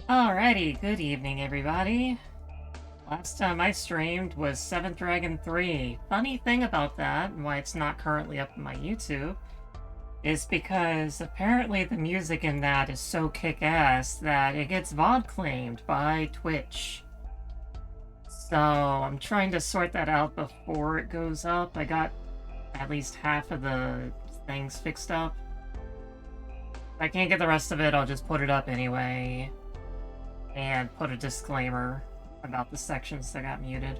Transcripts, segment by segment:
Alrighty, good evening everybody. Last time I streamed was 7th Dragon 3. Funny thing about that, and why it's not currently up on my YouTube, is because apparently the music in that is so kick-ass that it gets VOD claimed by Twitch. So I'm trying to sort that out before it goes up. I got at least half of the things fixed up. If I can't get the rest of it, I'll just put it up anyway. And put a disclaimer about the sections that got muted.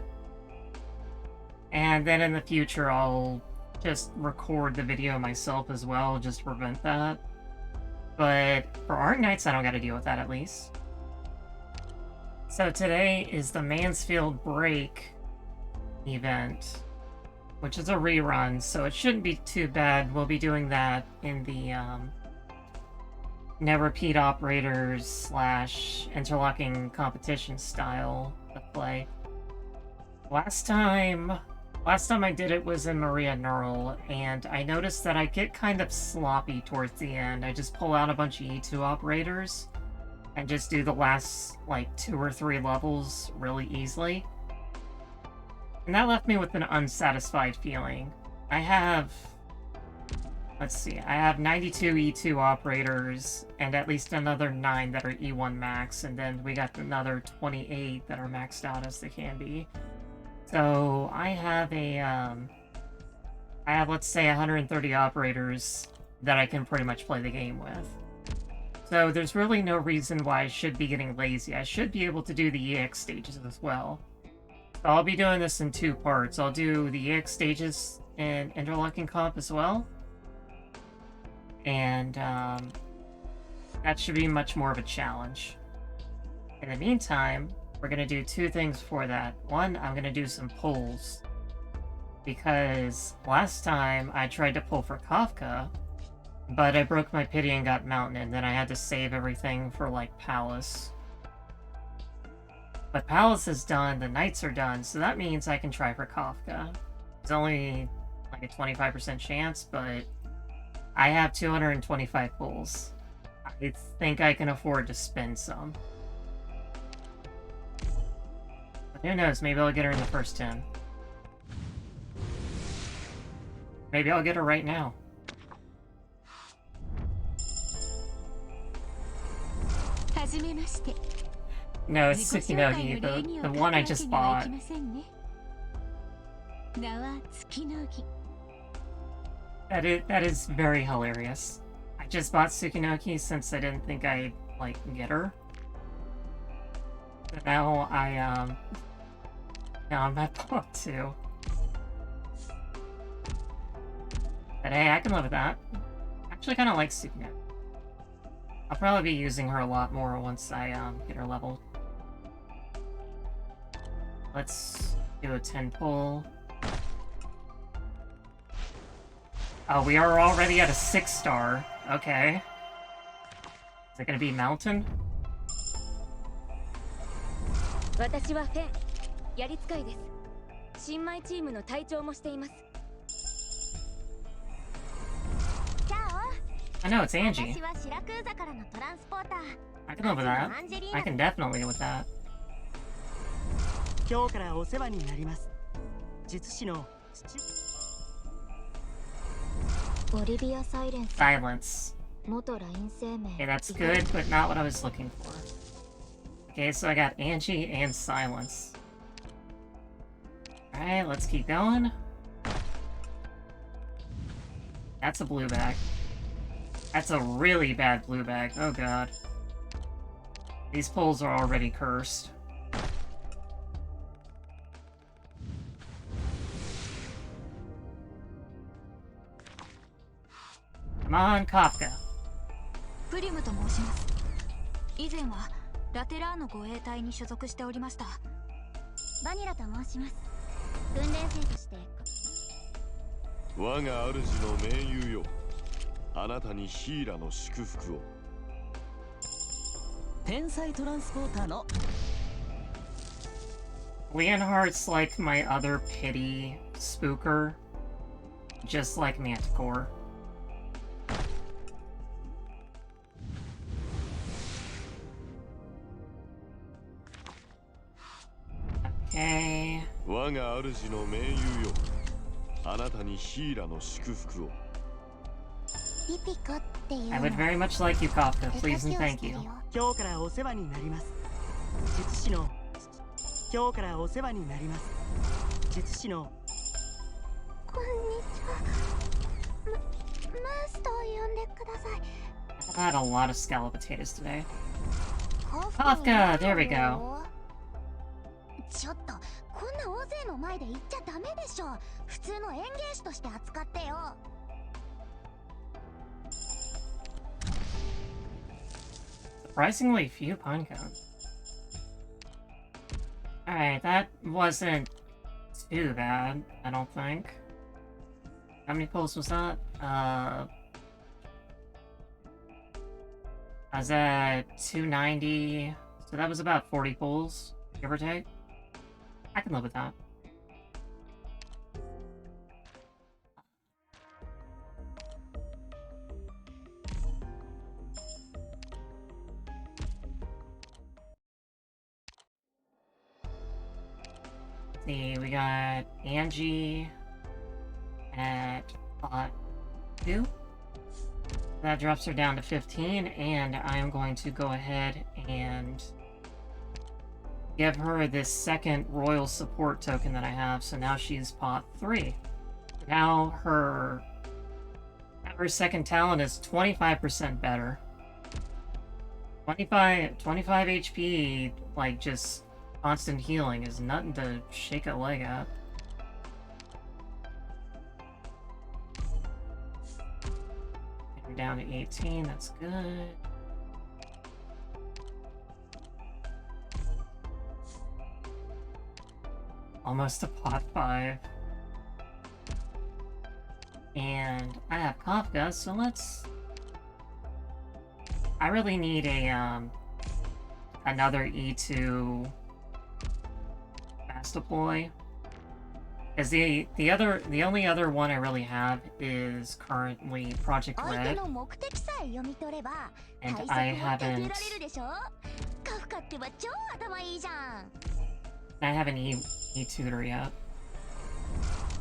And then in the future, I'll just record the video myself as well, just to prevent that. But for Arknights, I don't gotta deal with that at least. So today is the Mansfield Break event, which is a rerun, so it shouldn't be too bad. We'll be doing that in the no repeat operators / interlocking competition style of play. Last time I did it was in Nearl, and I noticed that I get kind of sloppy towards the end. I just pull out a bunch of E2 operators and just do the last like 2 or 3 levels really easily. And that left me with an unsatisfied feeling. I have 92 E2 operators, and at least another 9 that are E1 max, and then we got another 28 that are maxed out as they can be. So I have let's say 130 operators that I can pretty much play the game with. So there's really no reason why I should be getting lazy. I should be able to do the EX stages as well. So I'll be doing this in 2 parts. I'll do the EX stages in Interlocking Comp as well. And that should be much more of a challenge. In the meantime, we're going to do 2 things for that. One, I'm going to do some pulls. Because last time I tried to pull for Kafka, but I broke my pity and got Mountain, and then I had to save everything for, like, Palace. But Palace is done, the Knights are done, so that means I can try for Kafka. It's only, like, a 25% chance, but I have 225 pulls. I think I can afford to spend some. But who knows, maybe I'll get her in the first 10. Maybe I'll get her right now. No, it's Tsukinogi, the one I just bought. That is very hilarious. I just bought Tsukinogi since I didn't think I'd, like, get her. But now I'm at book 2. But hey, I can live with that. I actually kind of like Tsukinogi. I'll probably be using her a lot more once I get her leveled. Let's do a 10 pull. Oh, we are already at a 6-star. Okay. Is it gonna be Mountain? I know, it's Angie. I can live with that. I can definitely live with that. Silence. Okay, that's good, but not what I was looking for. Okay, so I got Angie and Silence. Alright, let's keep going. That's a blue bag. That's a really bad blue bag. Oh god. These pulls are already cursed. Come on, Kafka. Leonhardt's like my other pity spooker, just like Manticore. Okay. 我が主の盟友よ。あなたにヒーラの祝福を。リピコっていう I would very much like you, Kafka. Please and thank you. 今日からお世話になります。術師の今日からお世話になります。術師のこんにちは。ムースと呼んでください。I've had a lot of scallop potatoes today. カフカ there we go. ちょっとこんな大勢の前で言っちゃダメでしょ。普通の園芸師として扱ってよ。Surprisingly few pine cones. Alright, that wasn't too bad, I don't think. How many pulls was that? I was at 290, so that was about 40 pulls, give or take. I can live with that. See, we got Angie at 2. That drops her down to 15, and I am going to go ahead and give her this second royal support token that I have, so now she's pot 3. Now her second talent is 25% better. 25 HP, like, just constant healing is nothing to shake a leg at. Get her down to 18, that's good. Almost to pot 5. And I have Kafka, so let's... I really need a, another E2 mass deploy. Because the only other one I really have is currently Project Red. And I haven't... I haven't E-tutor yet.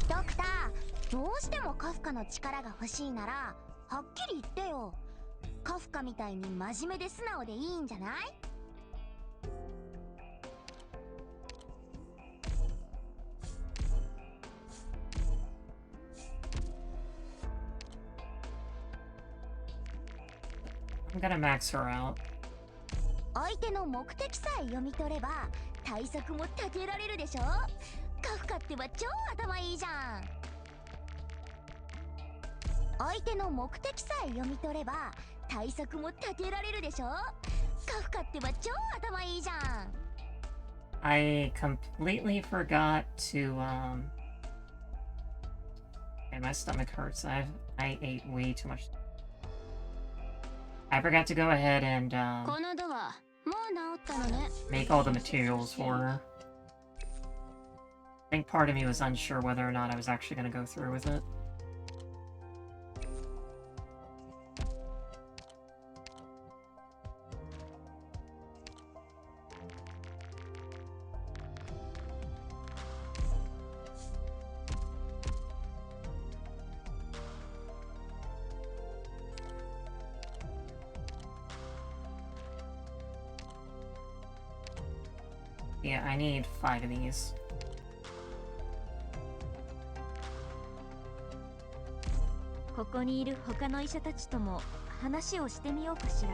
ドクター、どうしてもカフカの力が欲しいなら、はっきり言ってよ。カフカみたいに真面目で素直でいいんじゃない？ I'm gonna max her out. 相手の目的さえ読み取れば対策も立てられるでしょ。カフカってば超頭いいじゃん。相手の目的さえ読み取れば対策も立てられるでしょ。カフカってば超頭いいじゃん。I completely forgot to and my stomach hurts. I ate way too much. I forgot to go ahead and make all the materials for her. I think part of me was unsure whether or not I was actually going to go through with it. Yeah, I need 5 of these. ここにいる他の医者たちとも話をしてみようかしら。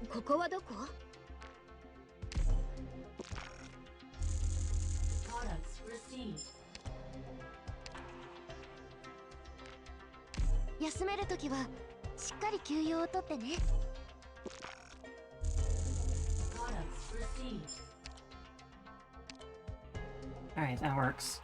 ここはどこ？休めるときはしっかり休養をとってね。Alright, that works.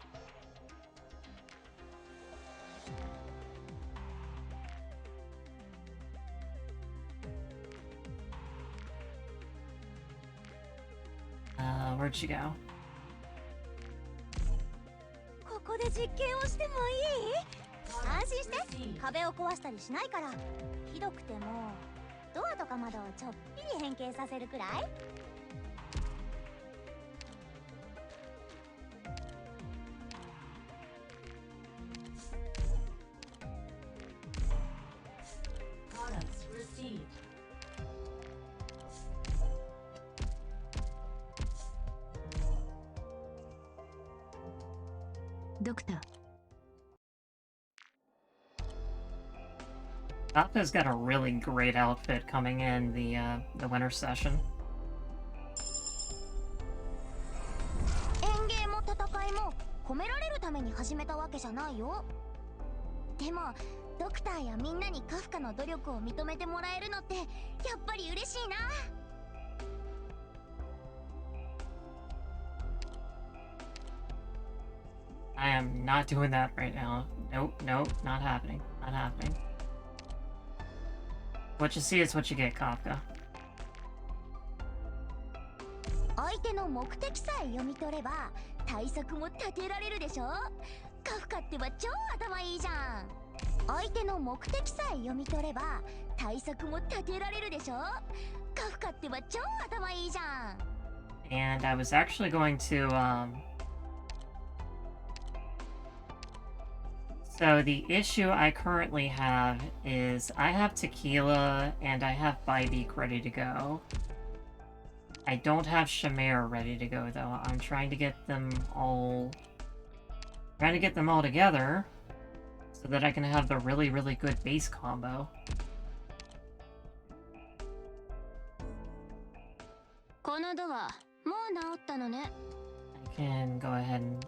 Where'd she go? ここで実験をしてもいい？安心して壁を壊したりしないから。ひどくてもドアとか窓をちょっぴり変形させるくらい。ドクター。Kafka's got a really great outfit coming in the winter session. 園芸も戦いも褒められるために始めたわけじゃないよ。でもドクターやみんなにカフカの努力を認めてもらえるのってやっぱり嬉しいな。I am not doing that right now. Nope, nope, not happening. Not happening. What you see is what you get, Kafka. 相手の目的さえ読み取れば対策も立てられるでしょ。カフカってば超頭いいじゃん。相手の目的さえ読み取れば対策も立てられるでしょ。カフカってば超頭いいじゃん。And I was actually going to, So the issue I currently have is I have Tequila and I have Bybeak ready to go. I don't have Shamir ready to go though. I'm trying to get them all together so that I can have the really, really good base combo. このドアもう治ったのね。I can go ahead and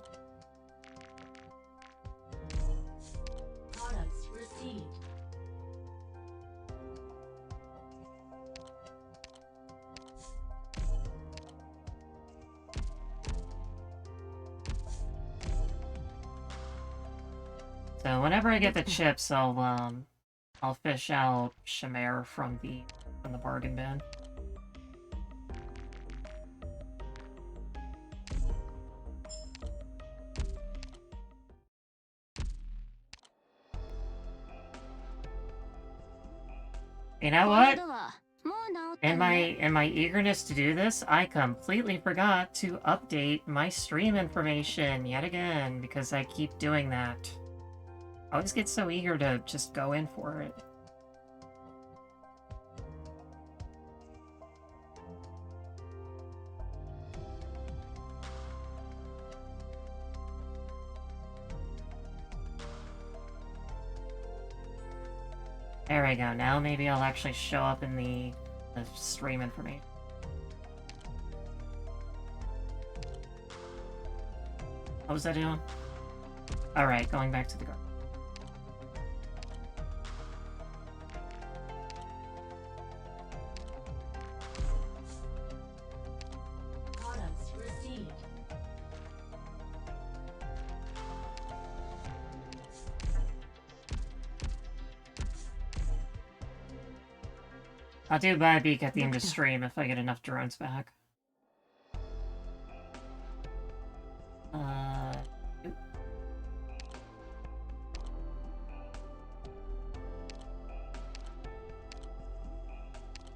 So whenever I get the chips, I'll fish out Shamir from the bargain bin. You know what? In my eagerness to do this, I completely forgot to update my stream information yet again because I keep doing that. I always get so eager to just go in for it. There we go. Now maybe I'll actually show up in the stream information. What was I doing? Alright, going back to the garden. I'll do Bybeak at the end of stream if I get enough drones back.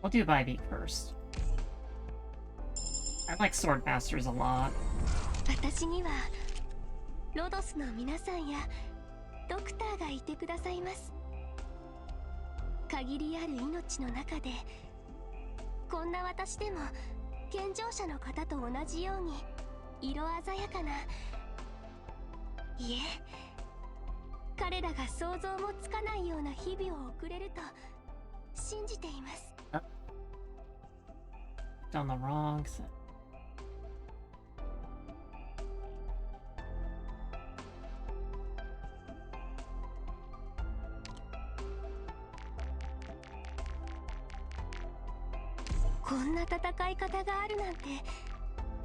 We'll do Bybeak first. I like Swordmasters a lot. 私にはロドスの皆さんやドクターがいてくださいます。限りある命の中でこんな私でも健常者の方と同じように色鮮やかな、いえ彼らが想像もつかないような日々を送れると信じています。Done the wrong thing. こんな戦い方があるなんて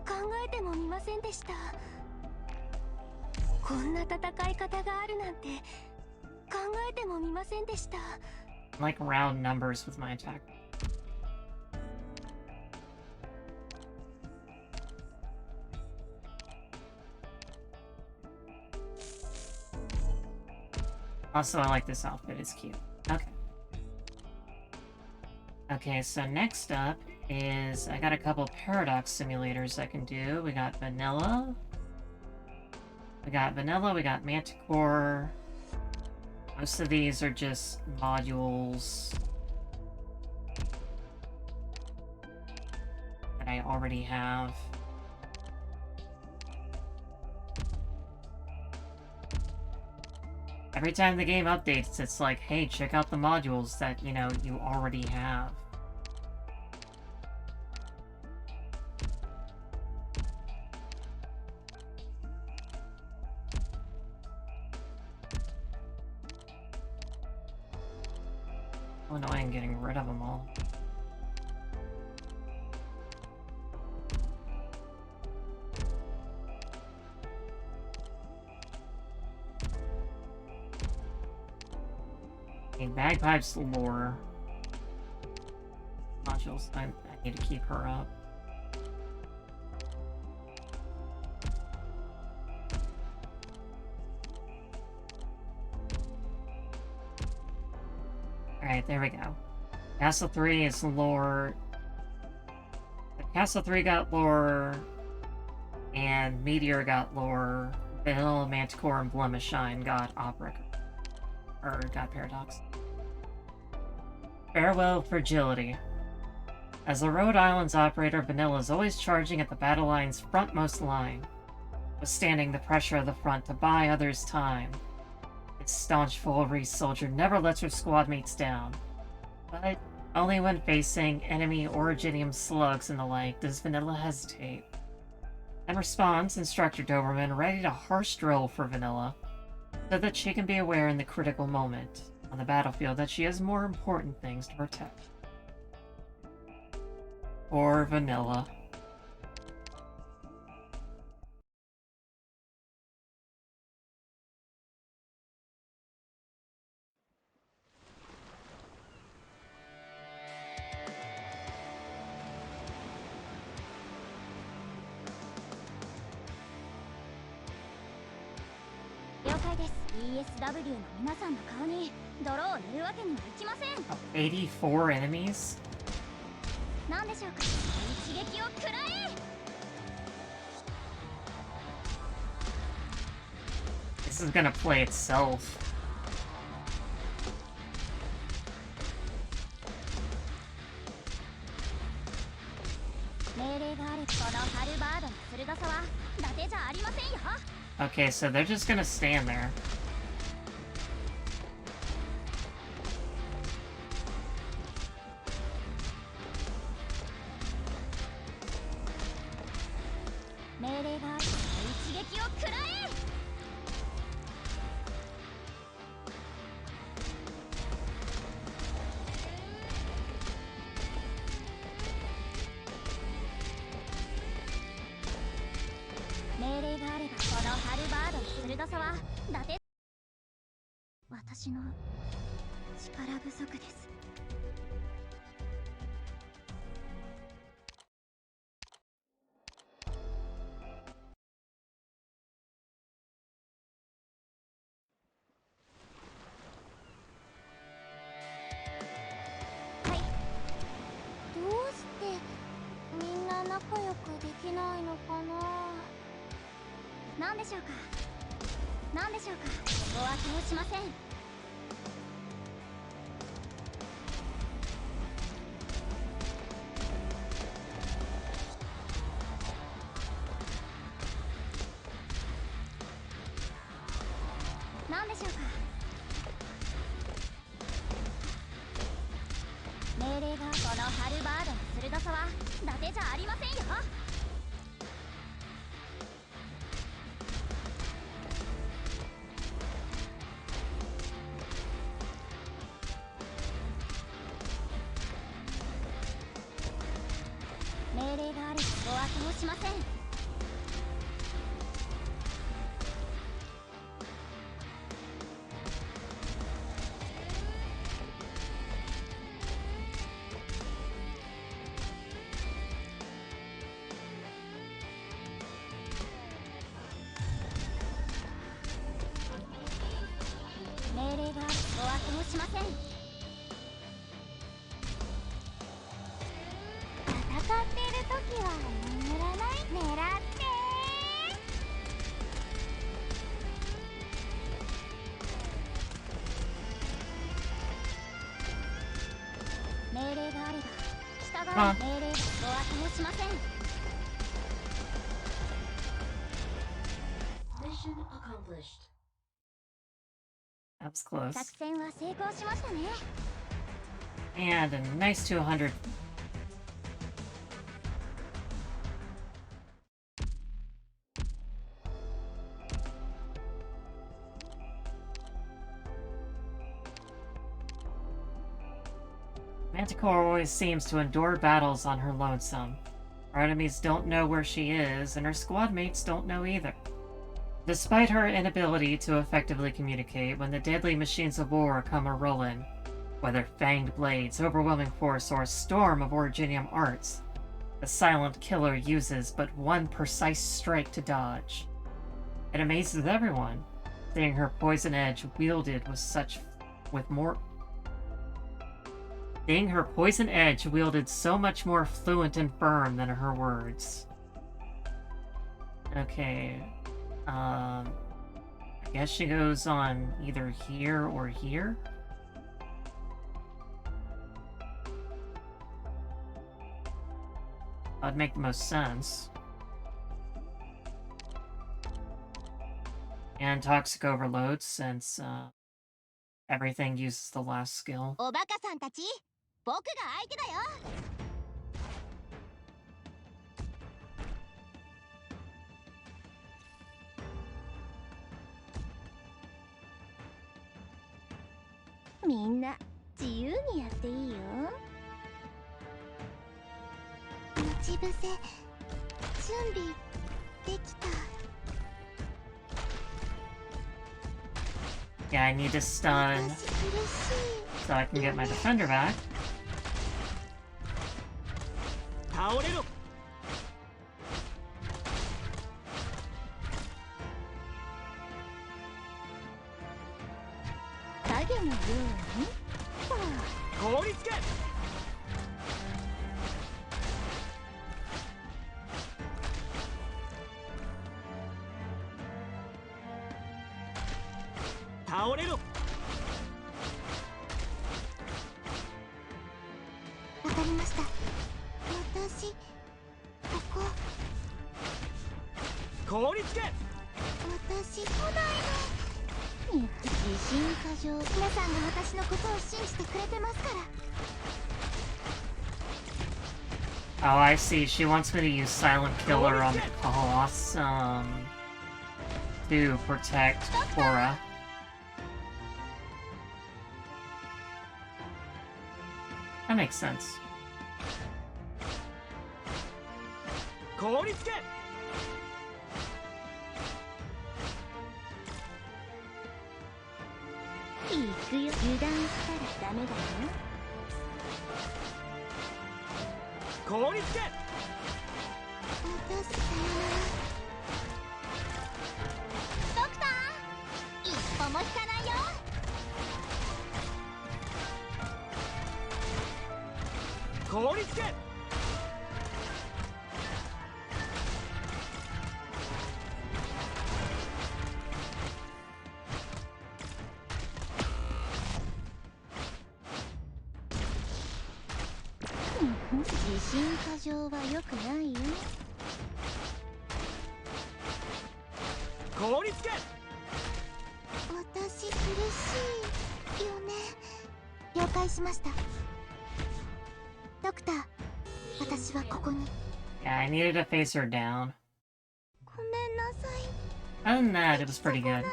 考えてもみませんでした。こんな戦い方があるなんて考えてもみませんでした。I like round numbers with my attack. Also, I like this outfit. It's cute. Okay. Okay, so next up is I got a couple paradox simulators I can do. We got vanilla. We got Manticore. Most of these are just modules that I already have. Every time the game updates, it's like, hey, check out the modules that, you know, you already have. So annoying getting rid of them all. Bagpipes lore modules. I need to keep her up. Alright, there we go. Castle 3 is lore. Castle 3 got lore, and Meteor got lore. Vanilla, Manticore, and Blemishine got opera. Or got paradox. Farewell Fragility. As the Rhode Island's operator, Vanilla is always charging at the battle line's frontmost line, withstanding the pressure of the front to buy others time. Its staunch Fulry soldier never lets her squad mates down, but only when facing enemy Originium slugs and the like does Vanilla hesitate. And responds Instructor Doberman ready to harsh drill for Vanilla, so that she can be aware in the critical moment on the battlefield that she has more important things to protect. Or Vanilla. ESW の皆さんの顔に泥を塗るわけにはいきません。84 enemies? なんでしょうか。一撃を食らえ。This is gonna play itself. 命令があるこのハルバードの鋭さは伊達じゃありませんよ。Okay, so they're just gonna stand there. しません。戦っている時は眠らない。狙って命令があれば従う。命令ご悪もしません。 Mission accomplished. That was close. 作戦は成功しましたね。 And a nice 200. Manticore always seems to endure battles on her lonesome. Her enemies don't know where she is, and her squad mates don't know either. Despite her inability to effectively communicate, when the deadly machines of war come a-rollin', whether fanged blades, overwhelming force, or a storm of originium arts, the silent killer uses but one precise strike to dodge. It amazes everyone, seeing her poison edge wielded seeing her poison edge wielded so much more fluent and firm than her words. Okay, I guess she goes on either here or here. That'd make the most sense. And toxic overload, since everything uses the last skill. おバカさんたち、僕が相手だよ。みんな自由にやっていいよ。待ち伏せ準備できた。 Yeah, I need to stun so I can get my defender back. 倒れろ。影のように。凍りつけ。倒れろ。わかりました。私ここ。凍りつけ。私来ないの。自信過剰。皆さんが私のことを信じてくれてますから。 Oh, I see. She wants me to use Silent Killer on the Colosseum to protect Cora. That makes sense. 凍りつけ。行くよ。油断したらダメだよ。凍りつけ。私さよなら。ドクター、一歩も引かないよ。凍りつけ。自信過剰は良くないよ。凍りつけ。私苦しいよね。了解しました。ドクター、私はここに。 Yeah, I needed to face her down. ごめんなさい。 Other than that, it was pretty good.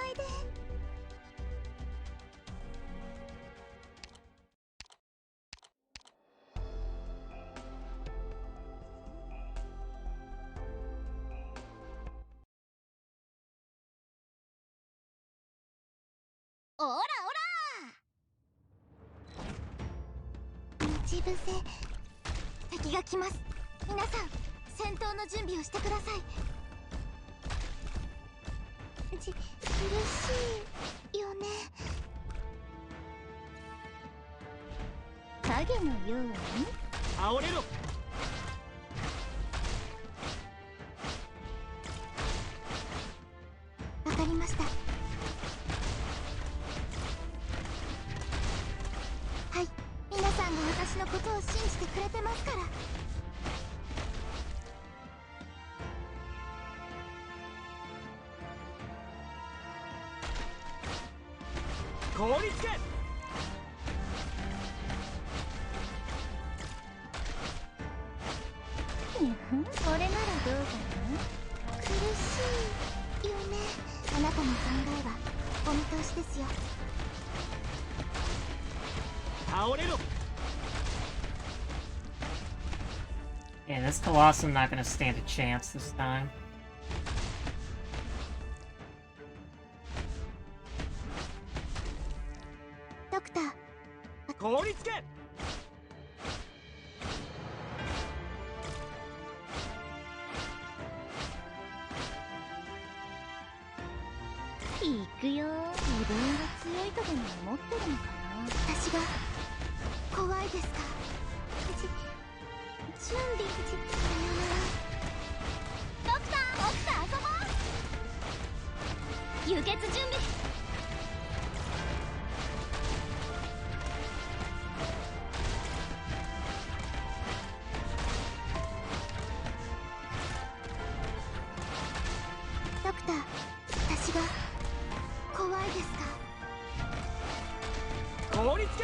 オラオラ。待ち伏せ。敵が来ます。皆さん、戦闘の準備をしてください。苦しいよね。影のように。煽れろ。わかりました。はい、皆さんが私のことを信じてくれてますから。凍りつけ。これならどうかな。苦しいよね。あなたの考えはお見通しですよ。煽れろ。 Yeah, this Colossum not gonna stand a chance this time. ドクター。凍りつけ。行くよ。自分が強いとでも思ってるのかな。私が怖いですか。準備さよなら。ドクター起きて遊ぼう。輸血準備。ドクター、私が怖いですか。凍りつけ。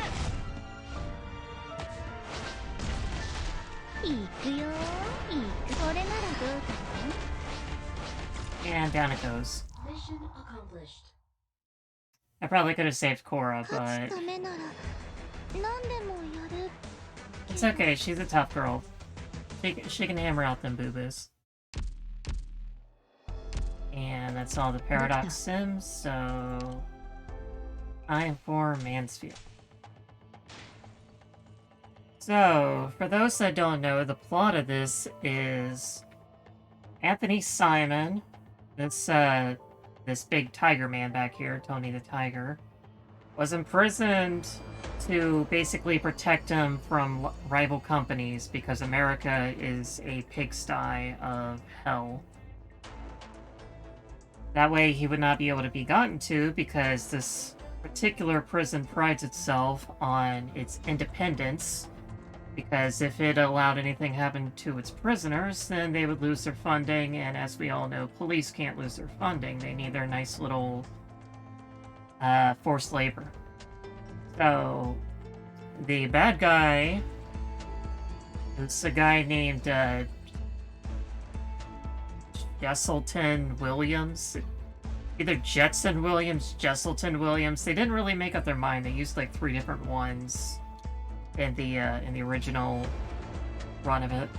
行くよ。行く。これならどうかな。 And down it goes. I probably could have saved Korra, 勝 but つためなら何でもやる。 it's okay. She's a tough girl. She can hammer out them boo-boos. And that's all the Paradox Sims, so time for Mansfield. So, for those that don't know, the plot of this is Anthony Simon, this big tiger man back here, Tony the Tiger, was imprisoned to basically protect him from rival companies because America is a pigsty of hell. That way he would not be able to be gotten to because this particular prison prides itself on its independence. Because if it allowed anything happen to its prisoners, then they would lose their funding, and as we all know, police can't lose their funding. They need their nice little forced labor. So, the bad guy is a guy named Jesselton Williams. Either Jetson Williams, Jesselton Williams. They didn't really make up their mind. They used like 3 different ones in the original run of it.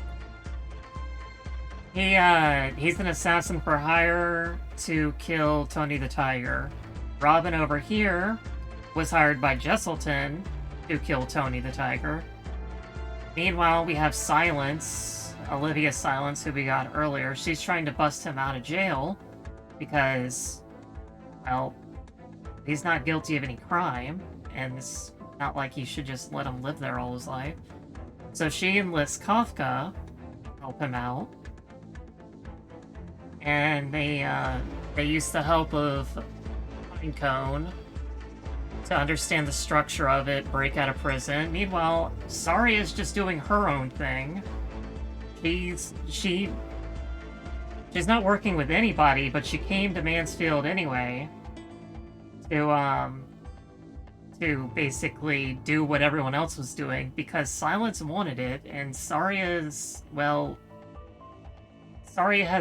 He's an assassin for hire to kill Tony the Tiger. Robin over here was hired by Jesselton to kill Tony the Tiger. Meanwhile, we have Silence, Olivia Silence, who we got earlier. She's trying to bust him out of jail because, well, he's not guilty of any crime, and it's not like he should just let him live there all his life. So she enlists Kafka to help him out. And they use the help of Pinecone to understand the structure of it, break out of prison. Meanwhile, Saria is just doing her own thing. She's not working with anybody, but she came to Mansfield anyway to basically do what everyone else was doing because Silence wanted it, and Saria has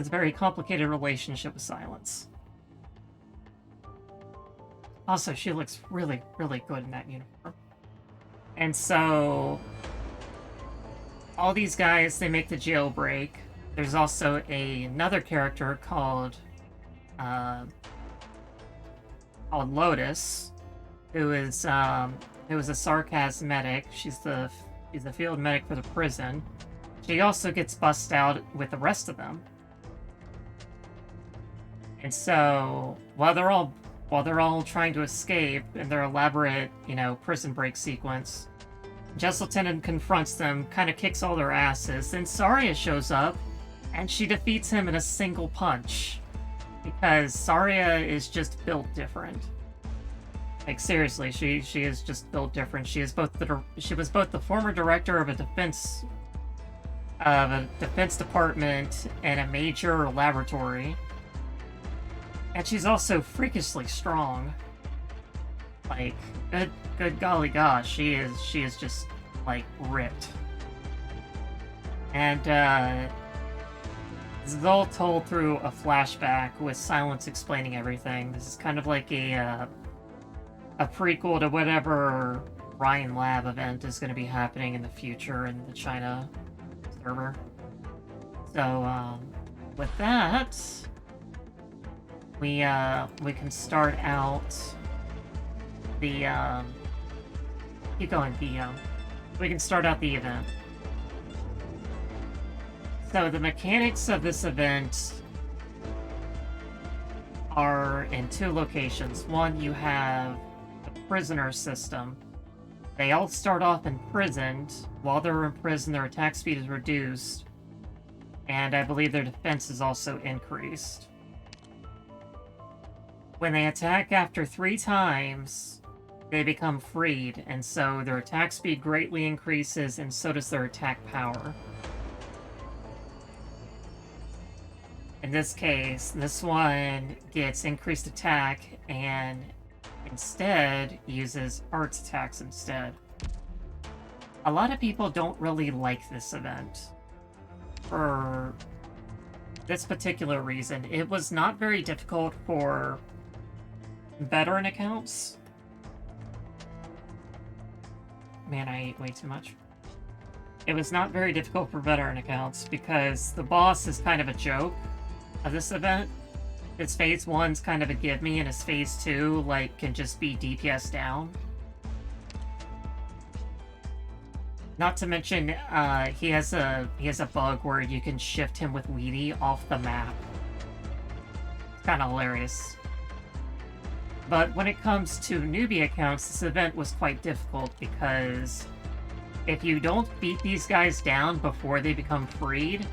a very complicated relationship with Silence. Also, she looks really, really good in that uniform. And so, all these guys, they make the jailbreak. There's also another character called Lotus, who is a sarcasm medic. She's the field medic for the prison. She also gets bussed out with the rest of them. And so while they're all trying to escape in their elaborate, prison break sequence, Jesselton confronts them, kind of kicks all their asses. Then Saria shows up, and she defeats him in a single punch. Because Saria is just built different. Like, seriously, she is just built different. She was both the former director of a defense department and a major laboratory. And she's also freakishly strong. Like, good golly gosh, she is just, like, ripped. And, this is all told through a flashback with Silence explaining everything. This is kind of like a prequel to whatever Ryan Lab event is going to be happening in the future in the China server. So, with that, we can start out the, keep going, we can start out the event. So the mechanics of this event are in two locations. One, you have the prisoner system. They all start off imprisoned. While they're in prison, their attack speed is reduced, and I believe their defense is also increased. When they attack after 3 times, they become freed, and so their attack speed greatly increases, and so does their attack power. In this case, this one gets increased attack and instead uses arts attacks instead. A lot of people don't really like this event for this particular reason. It was not very difficult for veteran accounts. Man, I ate way too much. It was not very difficult for veteran accounts because the boss is kind of a joke of this event. His phase 1's kind of a give me, and his phase 2, like, can just be DPS down. Not to mention, he has a bug where you can shift him with Weedy off the map. It's kind of hilarious. But when it comes to newbie accounts, this event was quite difficult because if you don't beat these guys down before they become freed,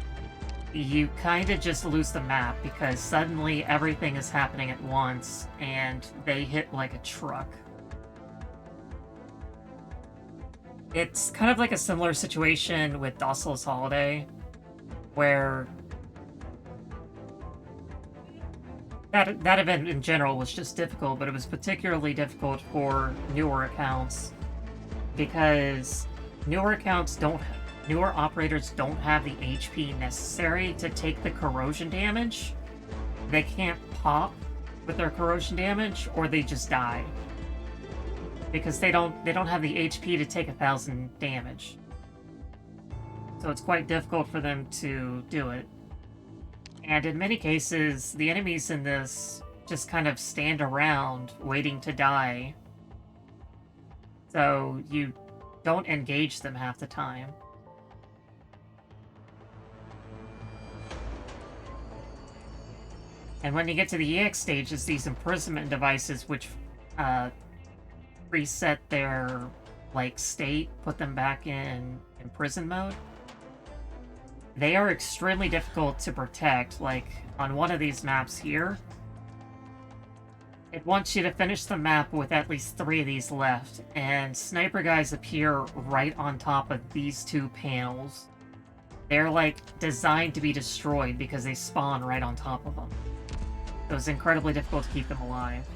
you kind of just lose the map because suddenly everything is happening at once and they hit like a truck. It's kind of like a similar situation with Docile's Holiday, where that event in general was just difficult, but it was particularly difficult for newer accounts because newer operators don't have the HP necessary to take the corrosion damage. They can't pop with their corrosion damage, or they just die. Because they don't have the HP to take 1,000 damage. So it's quite difficult for them to do it. And in many cases, the enemies in this just kind of stand around waiting to die. So you don't engage them half the time. And when you get to the EX stages, these imprisonment devices, which reset their like state, put them back in prison mode, they are extremely difficult to protect. Like on one of these maps here, it wants you to finish the map with at least 3 of these left, and sniper guys appear right on top of these 2 panels. They're like designed to be destroyed because they spawn right on top of them. So it's incredibly difficult to keep them alive.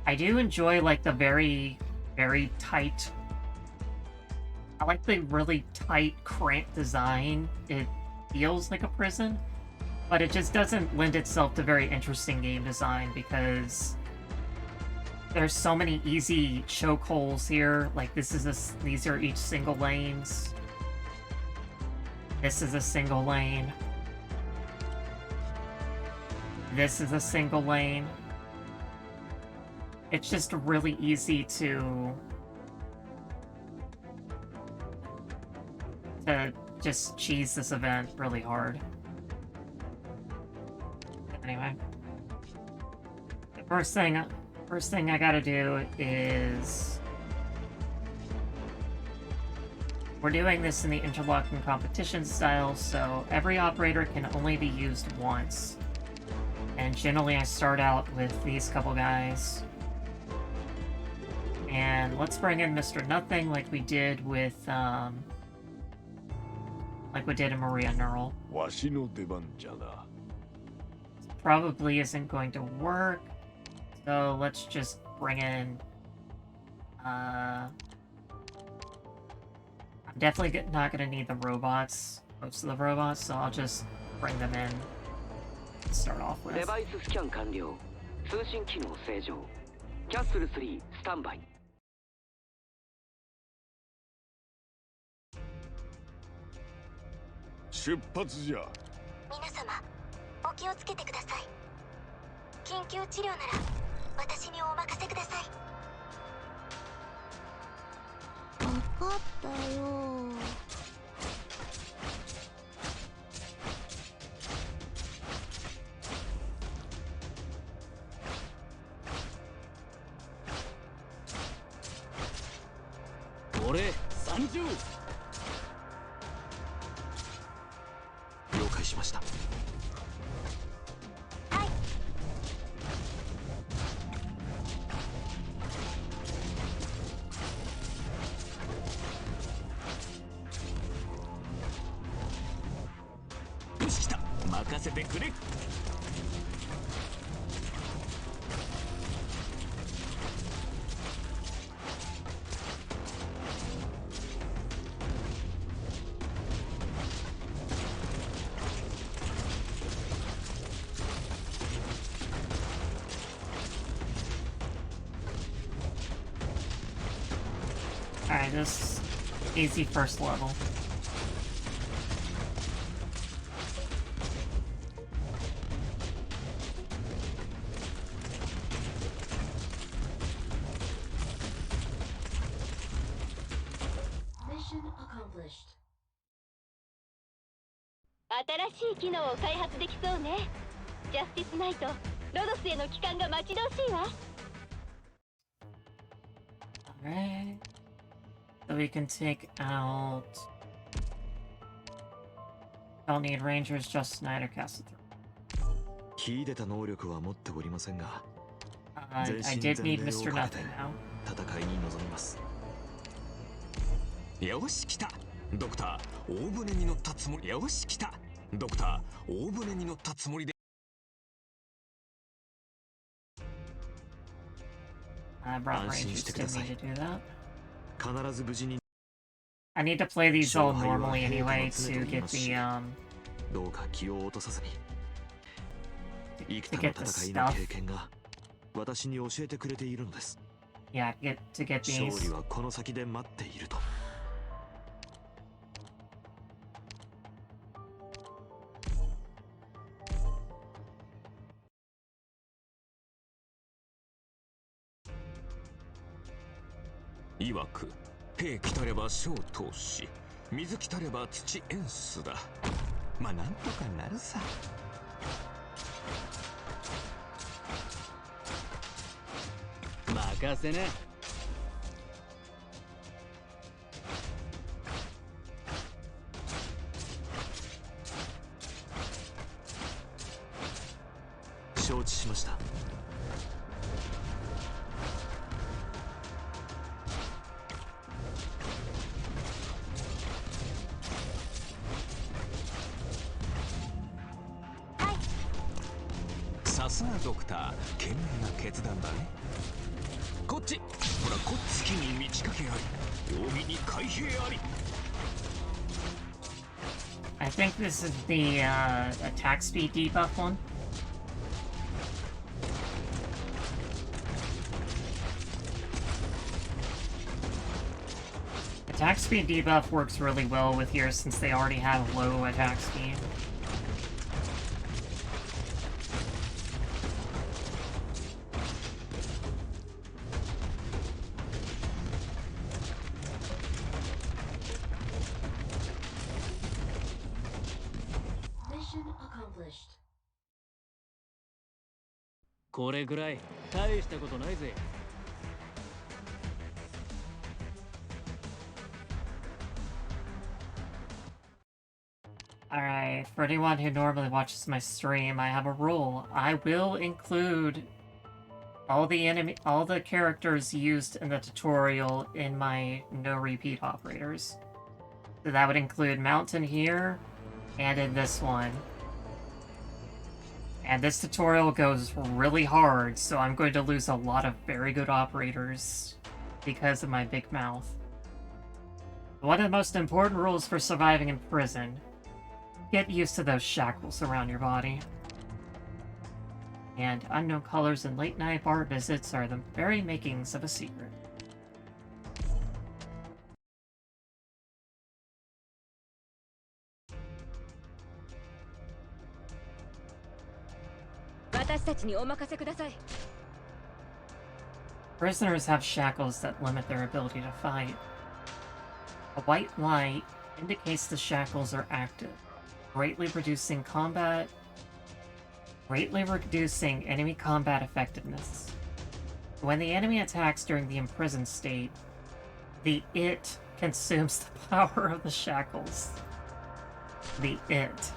I do enjoy like the very, very tight... I like the really tight, cramped design. It feels like a prison, but it just doesn't lend itself to very interesting game design because there's so many easy choke holes here. Like these are each single lanes. This is a single lane. This is a single lane. It's just really easy to just cheese this event really hard. Anyway, the first thing I gotta do is We're doing this in the interlocking competition style, so every operator can only be used once. And generally I start out with these couple guys. And let's bring in Mr. Nothing like we did with, like we did in Maria Nearl. わしの出番じゃな。 Probably isn't going to work, so let's just bring in, I'm definitely not gonna need the robots, most of the robots, so I'll just bring them in to start off with. デバイススキャン完了。通信機能正常。キャッスル3スタンバイ。出発じゃ。皆様お気をつけてください。緊急治療なら私にお任せください。分かったよ。俺30。了解しました。はい。よし来た。任せてくれ。Alright, this is easy first level. Mission accomplished. 新しい機能を開発できそうね。ジャスティスナイト、ロドスへの帰還が待ち遠しいわ。Alright. So we can take out... Don't need Rangers, just Snyder Castle through. 秀でた能力は持っておりませんが、 I did need Mr. Nothing now. 戦いに臨みます。よし来た。ドクター大船に乗ったつもり。よし来た。ドクター大船に乗ったつもりで。I brought Rangers, didn't need to do that. 必ず無事に。 I need to play these all normally anyway to get the, どうか気を落とさずに。 to 幾多 get の the 戦いの stuff. 経験が私に教えてくれているのです。 Yeah, to get 勝 these. 利はこの先で待っていると。いわく兵来たれば小投資、水来たれば土エンスだ。まあなんとかなるさ。任せな。承知しました。さすがドクター、賢明な決断だね。こっちほら、こっちに満ち欠けあり、容疑に海兵あり。 I think this is the, attack speed debuff one. Attack speed debuff works really well with yours since they already have low attack speed. Mission accomplished. これぐらい大したことないぜ。Alright, for anyone who normally watches my stream, I have a rule. I will include all the characters used in the tutorial in my no repeat operators. So that would include Mountain here, and in this one. And this tutorial goes really hard, so I'm going to lose a lot of very good operators because of my big mouth. One of the most important rules for surviving in prison: get used to those shackles around your body. And unknown colors and late night bar visits are the very makings of a secret. Prisoners have shackles that limit their ability to fight. A white light indicates the shackles are active, greatly reducing enemy combat effectiveness. When the enemy attacks during the imprisoned state, the It consumes the power of the shackles. The It.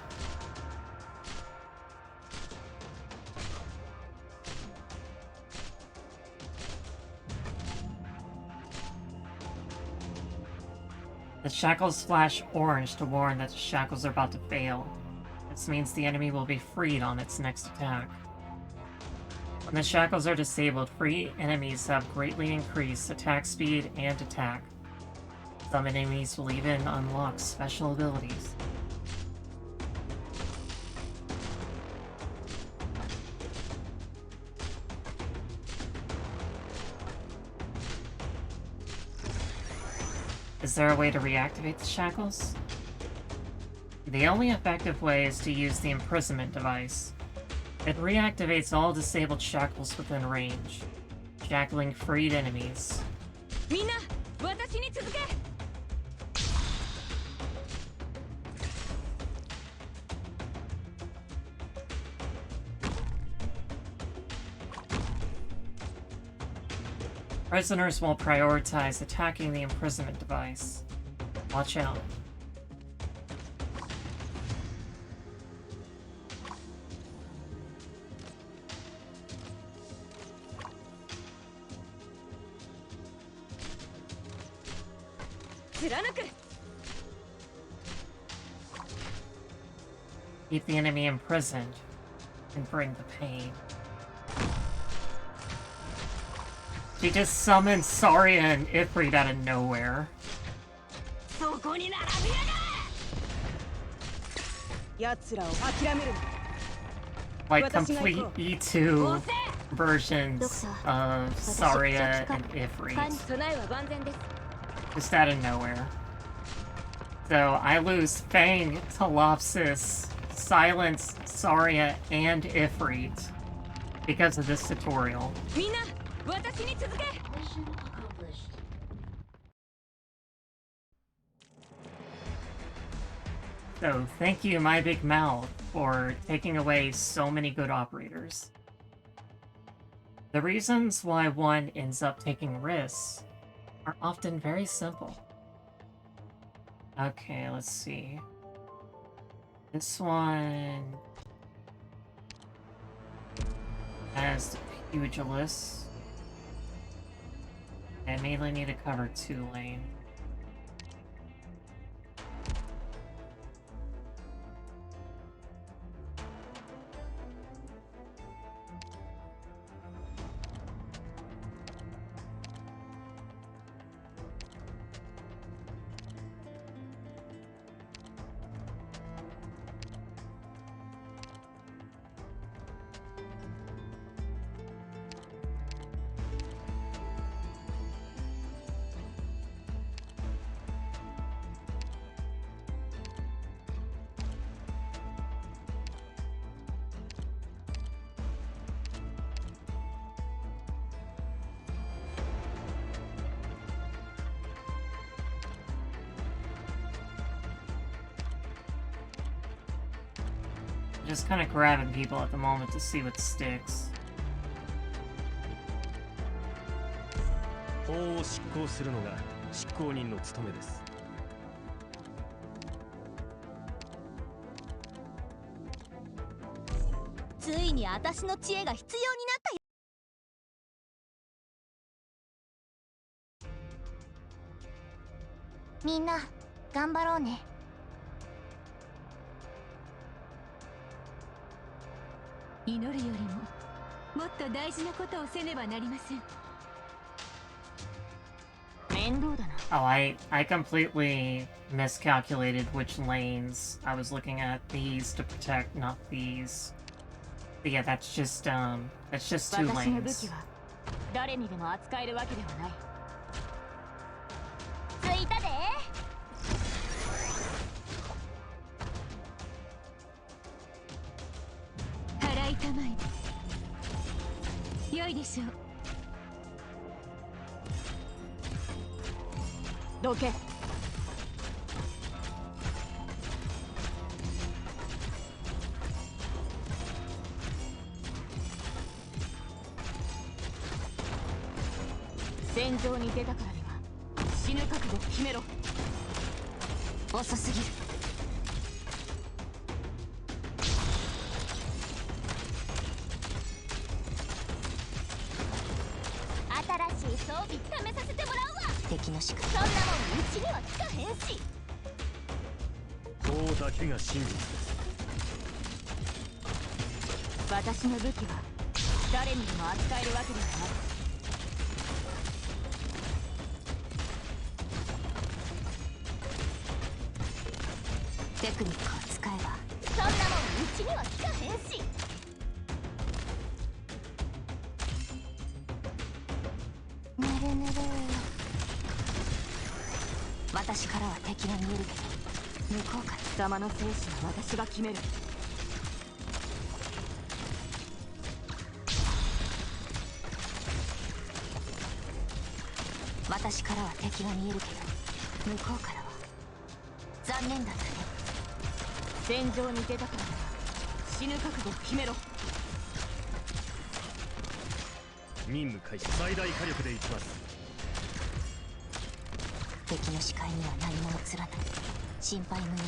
The shackles flash orange to warn that the shackles are about to fail. This means the enemy will be freed on its next attack. When the shackles are disabled, free enemies have greatly increased attack speed and attack. Some enemies will even unlock special abilities. Is there a way to reactivate the shackles? The only effective way is to use the imprisonment device. It reactivates all disabled shackles within range, shackling freed enemies. Prisoners will prioritize attacking the imprisonment device. Watch out. Keep the enemy imprisoned and bring the pain. She just summoned Saria and Ifrit out of nowhere. Like complete E2 versions of Saria and Ifrit. Just out of nowhere. So I lose Fang, Ptilopsis, Silence, Saria, and Ifrit because of this tutorial. Mission accomplished. So thank you, my big mouth, for taking away so many good operators. The reasons why one ends up taking risks are often very simple. Okay, let's see. This one has the Pugilist. I mainly need to cover 2 lane. Just kind of grabbing people at the moment to see what sticks. 法を執行するのが執行人の務めです。に私の知恵が必要になったよ。みんな頑張ろうね。祈るよりももっと大事なことをせねばなりません。面倒だな。Oh, I completely miscalculated which lanes I was looking at. These to protect, not these. But yeah, that's just 2 私の武 lanes. 器は誰にでも扱えるわけではない。ついたで。払いたまえ。良いでしょう。どけ。戦場に出たからには死ぬ覚悟を決めろ。遅すぎる。新しい装備試させてもらうわ。敵の仕掛け、そんなもんうちには効かへんし。こうだけが真実です。私の武器は誰にでも扱えるわけではない。テクニックを使えばそんなもんうちには効かへんし。ぬるぬる。私からは敵が見えるけど向こうから貴様の生死は私が決める。私からは敵が見えるけど向こうからは残念だったね。戦場に出たからには死ぬ覚悟を決めろ。任務開始。最大火力でいきます。敵の視界には何も映らない。心配無用よ。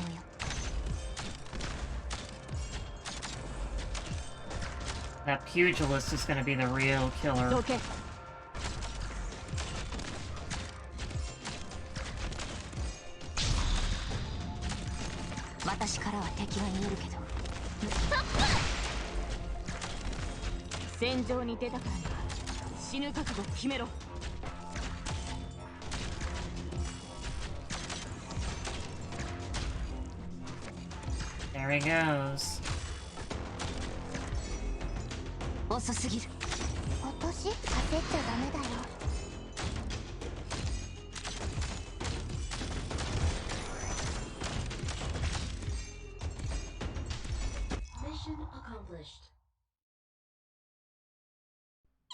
That pugilist is gonna be the real killer. どけ。私からは敵が見えるけど戦場に出たからには死ぬ覚悟を決めろ。There he goes. 遅すぎる。私焦っちゃダメだよ。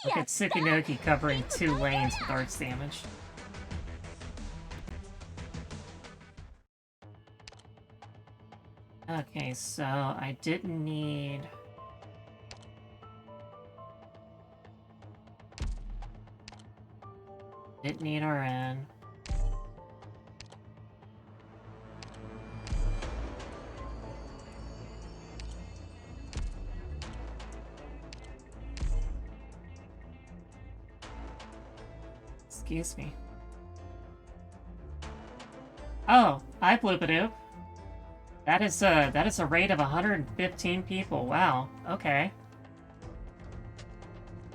Look at Tsukinogi covering 2 lanes with arts damage. Okay, so I didn't need... Didn't need Arene. Excuse me. Oh, hi Bloopadoop. That is a raid of 115 people. Wow. Okay.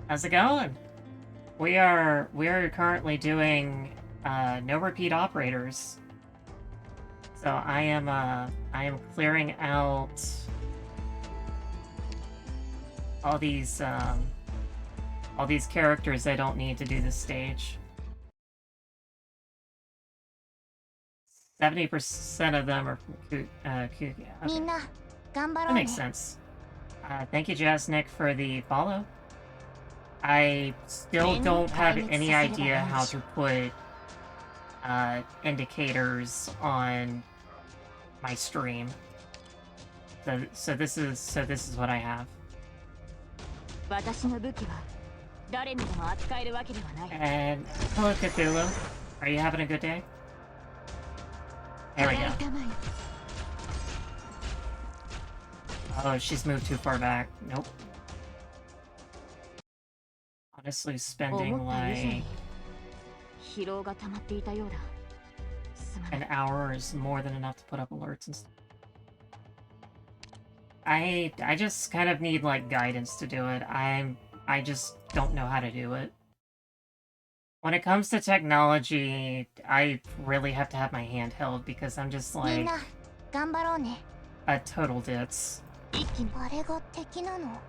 How's it going? We are currently doing no repeat operators. So I am clearing out all these characters I don't need to do this stage. 70% of them are okay. That makes sense. Thank you, Jasnick, for the follow. I still don't have any idea how to put indicators on my stream. So this is what I have. And hello, Cthulhu. Are you having a good day? There we go. Oh, she's moved too far back. Nope. honestly spending like 疲労が溜まっていたようだ。すまない。 an hour is more than enough to put up alerts and stuff. I just kind of need like guidance to do it. I just don't know how to do it. When it comes to technology, I really have to have my hand held because I'm just みん like な頑張ろうね。 a total ditz. あれが敵なの？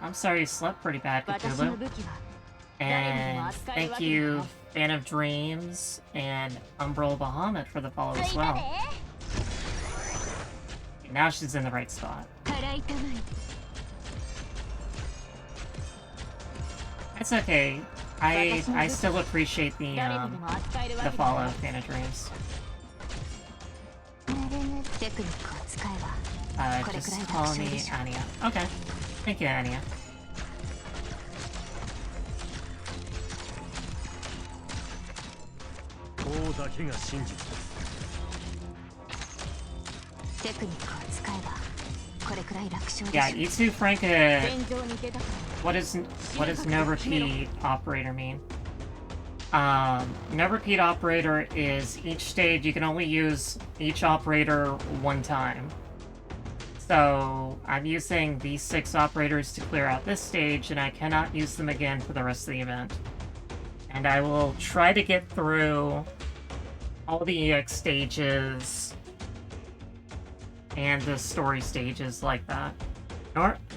I'm sorry you slept pretty bad, 私の Cthulhu. 武器は And thank you, Fan of Dreams, and Umbral Bahamut for the follow as ついた well. で。 Now she's in the right spot. 払いたまえ。 It's okay. I still appreciate the 誰にでも扱えるわ the けだ。 follow, Fan of Dreams. テクニックを使えば Just call me Anya. Okay. Thank you, Anya. 王だけが真実だ。テクニックを使えばこれくらい楽勝で Yeah, しょ。 E2 Frank, 戦場に出たから what does no repeat operator mean? No repeat operator is each stage you can only use each operator one time. So I'm using these 6 operators to clear out this stage, and I cannot use them again for the rest of the event. And I will try to get through all the EX stages and the story stages like that.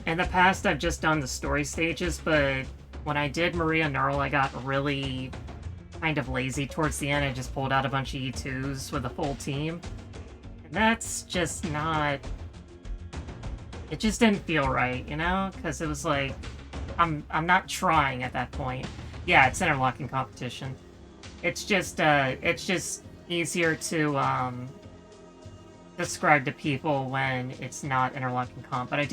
In the past, I've just done the story stages, but when I did Maria Nearl, I got really kind of lazy towards the end. I just pulled out a bunch of E2s with a full team. And that's just not... It just didn't feel right, you know? Because it was like... I'm not trying at that point. Yeah, it's interlocking competition. It's just easier to, describe to people when it's not interlocking comp. But I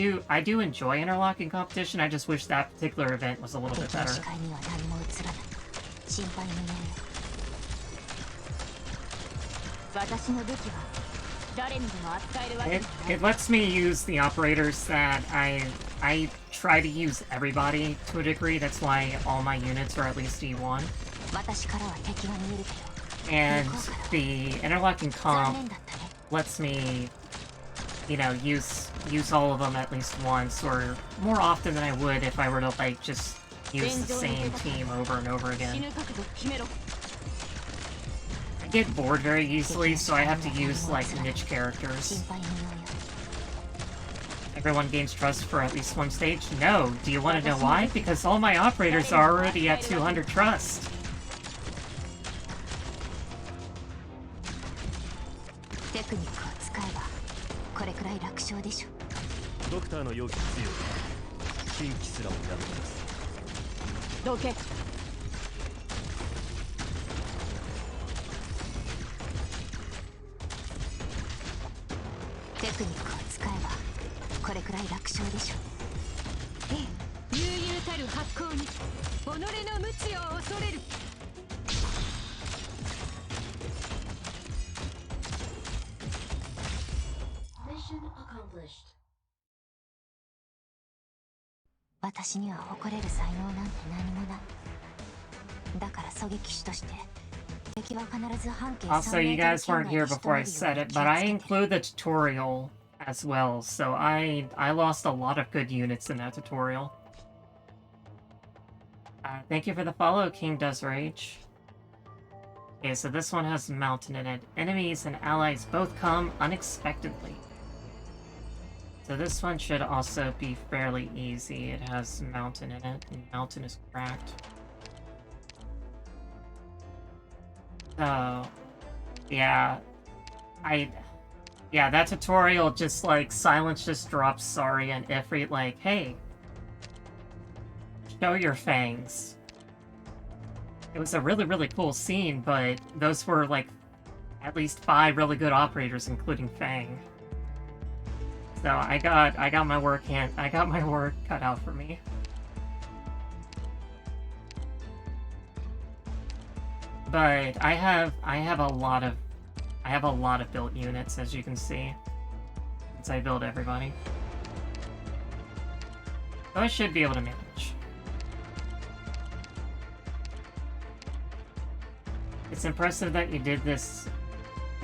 do enjoy interlocking competition. I just wish that particular event was a little bit better. 視界には何も映らない。心配になるよ。私の武器は誰にでも扱えるわけ It, だ。 it lets me use the operators that I try to use everybody to a degree. That's why all my units are at least E1. 私からは敵が見えるけど。 And the interlocking 残 comp 念だったね。 lets me, you know, use all of them at least once, or more often than I would if I were to like just use the same team over and over 死 again. ぬ覚悟決めろ。 I get bored very easily, so I have to use like niche characters. 心配無用よ。 Everyone gains trust for at least one stage? No. Do you want to know why? Because all my operators are already at 200 trust. テクニックを使えばこれくらい楽勝でしょ。ドクターの容疑強い。新規すらもやめます。どけ。テクニックを使えばこれくらい楽勝でしょ。ええ、悠々たる発行に己の無知を恐れる。 私には誇れる才能なんて何もない。だから狙撃手として敵は必ず半径 Also, you guys weren't here before I said it, but I include the tutorial as well, so I lost a lot of good units in that tutorial. Thank you for the follow, King Does Rage. Okay, so this one has mountain in it. Enemies and allies both come unexpectedly. So this one should also be fairly easy. It has mountain in it, and mountain is cracked. So, yeah, yeah, that tutorial just like Silence just drops Saria and Ifrit like, hey, show your fangs. It was a really, really cool scene, but those were like at least 5 really good operators, including Fang. So I got my work cut out for me. But I have a lot of built units, as you can see. Since I build everybody. So I should be able to manage. It's impressive that you did this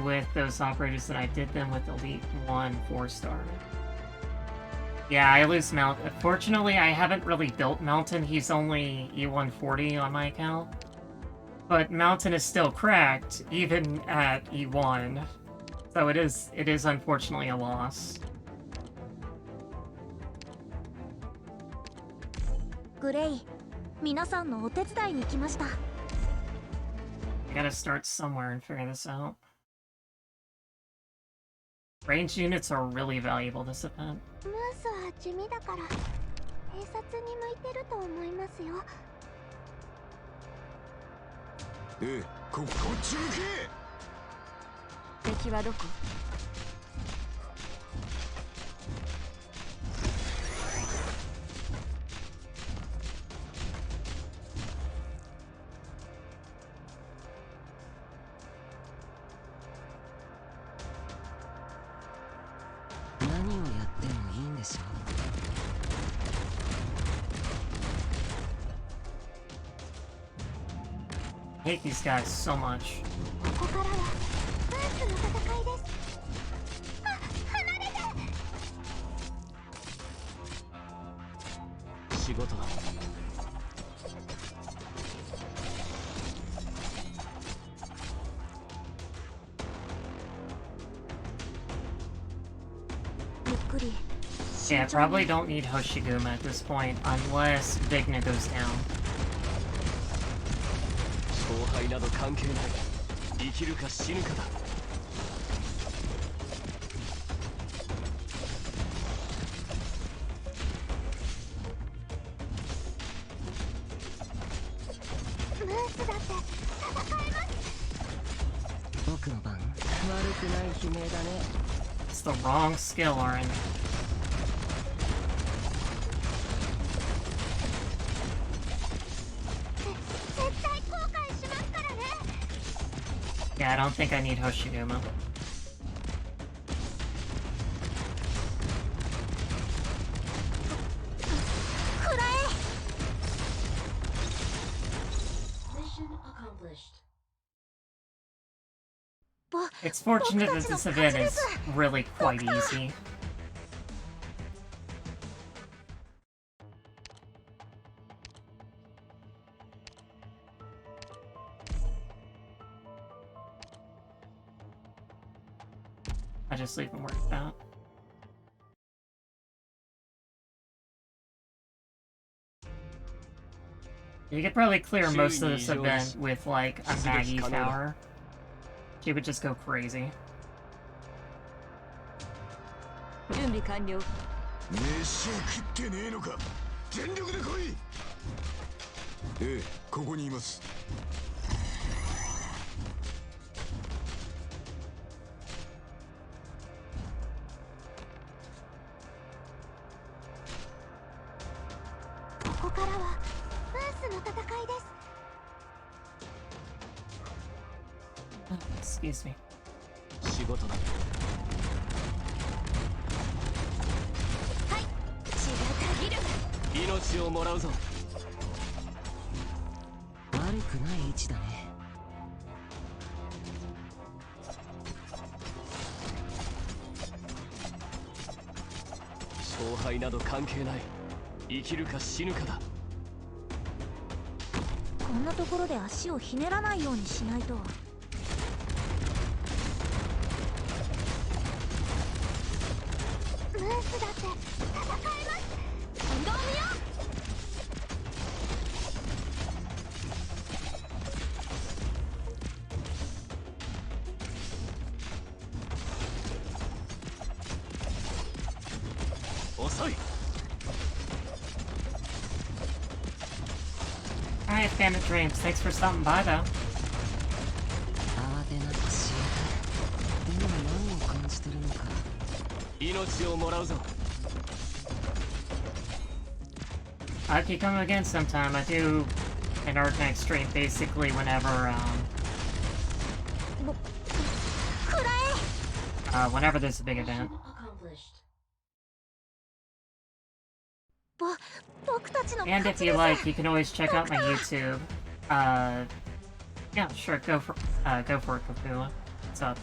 with those operators that I did them with Elite 1 4-star. Yeah, I lose Mount. Fortunately, I haven't really built Mountain. He's only E140 on my account. But Mountain is still cracked, even at E1. So it is unfortunately a loss. Grey, 皆さんのお手伝いに来ました。 I gotta start somewhere and figure this out. Range units are really valuable this event. ムースは地味だから偵察に向いてると思いますよ。こっち向け。敵はどこ？I hate these guys so much. ここからはムースの戦いです。離れて。仕事だ。ゆっくり。 Yeah, I probably don't need Hoshiguma at this point, unless Vigna goes down. 勝敗など関係ない。生きるか死ぬかだ。ムースだって戦えます。僕の番。悪くない悲鳴だね。 It's the wrong skill, Arene. Yeah, I don't think I need Hoshiguma. It's fortunate that this event is really quite easy. I just leave him where he's at. You could probably clear most of this event with like a Maggie tower. She would just go crazy. 準備完了。飯を食ってねえのか。全力で来い。ここにいます。 ここからはムースの戦いです。 Excuse me. 仕事だ。はい、血がたぎる。命をもらうぞ。悪くない位置だね。勝敗など関係ない。生きるか死ぬかだ。こんなところで足をひねらないようにしないと。 ムースだって戦えます。運動見よう。遅い。 Alright, Fan of Dreams. Thanks for stopping by, though. 慌てなくしよう。でも何を感じてるのか。 命をもらうぞ。 I could come again sometime. I do an Arknight stream basically whenever, whenever there's a big event. And if you like, you can always check out my YouTube. Yeah, sure, go for it, Kapua. What's up?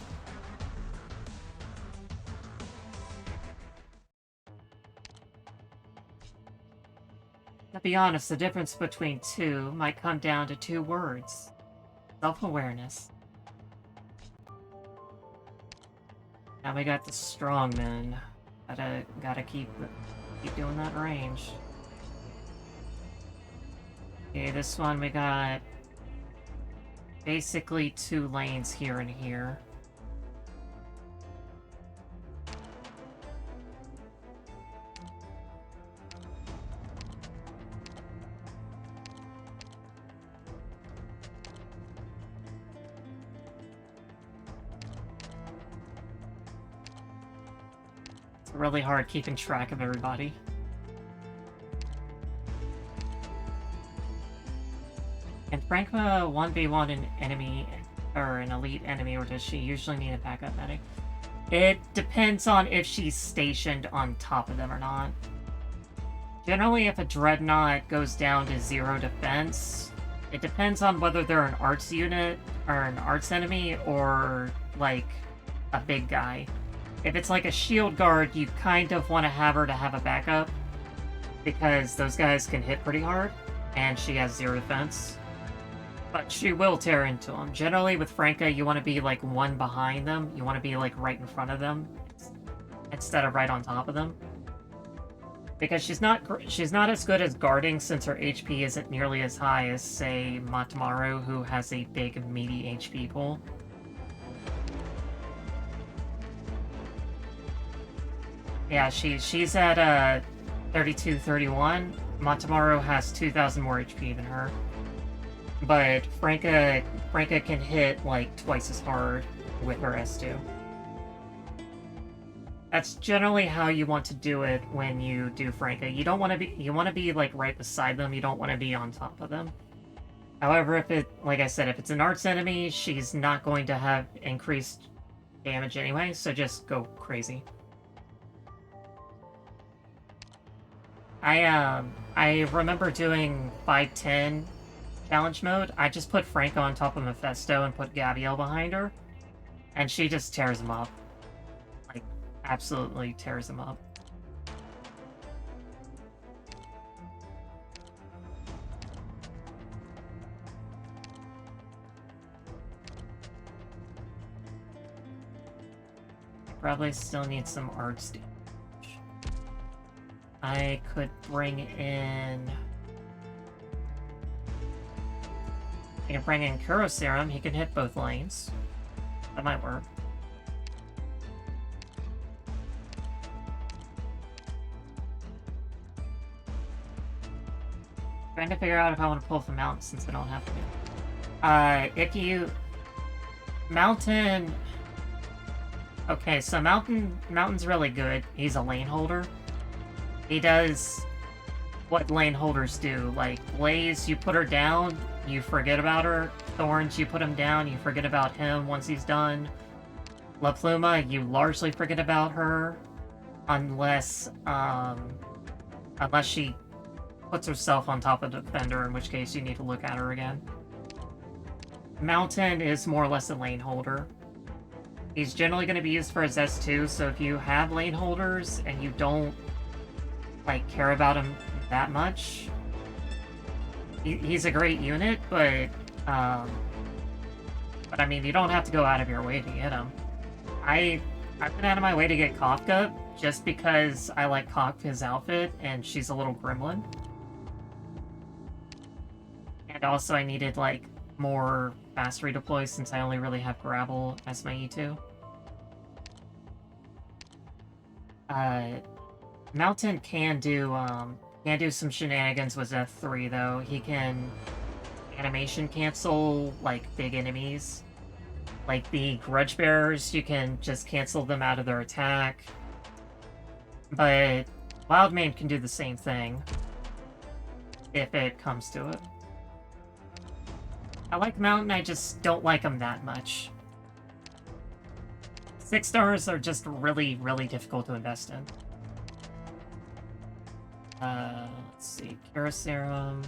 To be honest, the difference between two might come down to two words. Self-awareness. Now we got the strongmen. Gotta keep doing that range. Okay, this one we got basically 2 lanes here and here. It's really hard keeping track of everybody. Can Franca 1v1 an enemy, or an elite enemy, or does she usually need a backup medic? It depends on if she's stationed on top of them or not. Generally, if a dreadnought goes down to 0 defense, it depends on whether they're an arts unit, or an arts enemy, or, like, a big guy. If it's like a shield guard, you kind of want to have her to have a backup, because those guys can hit pretty hard, and she has 0 defense. But she will tear into them. Generally, with Franca, you want to be, like, 1 behind them. You want to be, like, right in front of them, instead of right on top of them. Because she's not as good as guarding, since her HP isn't nearly as high as, say, Matamaru, who has a big, meaty HP pool. Yeah, she's at 32-31. Matamaru has 2,000 more HP than her. But Franca can hit like twice as hard with her S2. That's generally how you want to do it when you do Franca. You want to be like right beside them. You don't want to be on top of them. However, like I said, if it's an arts enemy, she's not going to have increased damage anyway, so just go crazy. I remember doing 5-10 challenge mode. I just put Franca on top of Mephisto and put Gabrielle behind her, and she just tears him up. Like, absolutely tears him up. Probably still need some arts damage. I could bring in... I can bring in Corroserum. He can hit both lanes. That might work. Trying to figure out if I want to pull from Mountain since I don't have to. If you... Mountain... Okay, so Mountain's really good. He's a lane holder. He does what lane holders do. Like, Blaze, you put her down, you forget about her. Thorns, you put him down, you forget about him once he's done. La Pluma, you largely forget about her. Unless she puts herself on top of the defender, in which case you need to look at her again. Mountain is more or less a lane holder. He's generally going to be used for his S2, so if you have lane holders and you don't, like, care about him that much, he's a great unit, but I mean, you don't have to go out of your way to get him. I've been out of my way to get Kafka, just because I like Kafka's outfit, and she's a little gremlin. And also I needed, like, more fast redeploy since I only really have Gravel as my E2. Mountain can do some shenanigans with F3 though. He can animation cancel like big enemies. Like the Grudge Bearers, you can just cancel them out of their attack. But Wildmane can do the same thing if it comes to it. I like Mountain, I just don't like him that much. 6 stars are just really, really difficult to invest in. Let's see, Corroserum.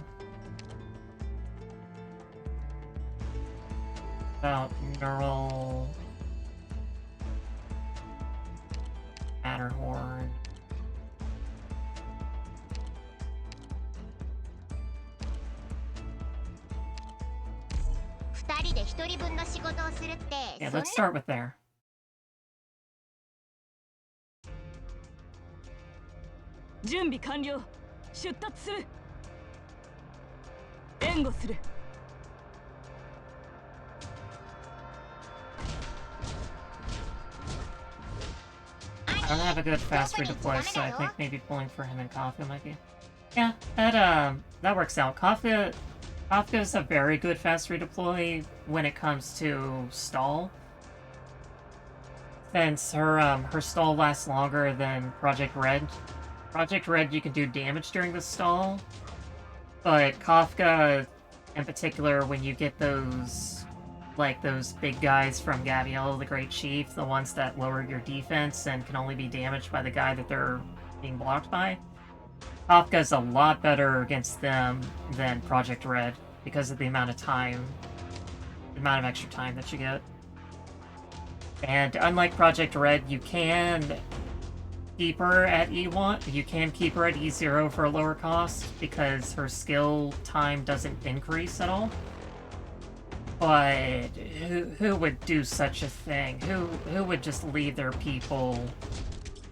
About Nearl. Matterhorn. Yeah, let's start with there. 準備完了。出立する。援護する。 I don't have a good fast redeploy, so I think maybe pulling for him and Kafka might be. Yeah, that works out. Kafka's a very good fast redeploy when it comes to stall. Since her stall lasts longer than Project Red. Project Red, you can do damage during the stall, but Kafka, in particular, when you get those, like those big guys from Gabrielle, the Great Chief, the ones that lower your defense and can only be damaged by the guy that they're being blocked by, Kafka's a lot better against them than Project Red because of the amount of time, the amount of extra time that you get. And unlike Project Red, you can keep her at E1. You can keep her at E0 for a lower cost because her skill time doesn't increase at all. But who would do such a thing? Who would just leave their people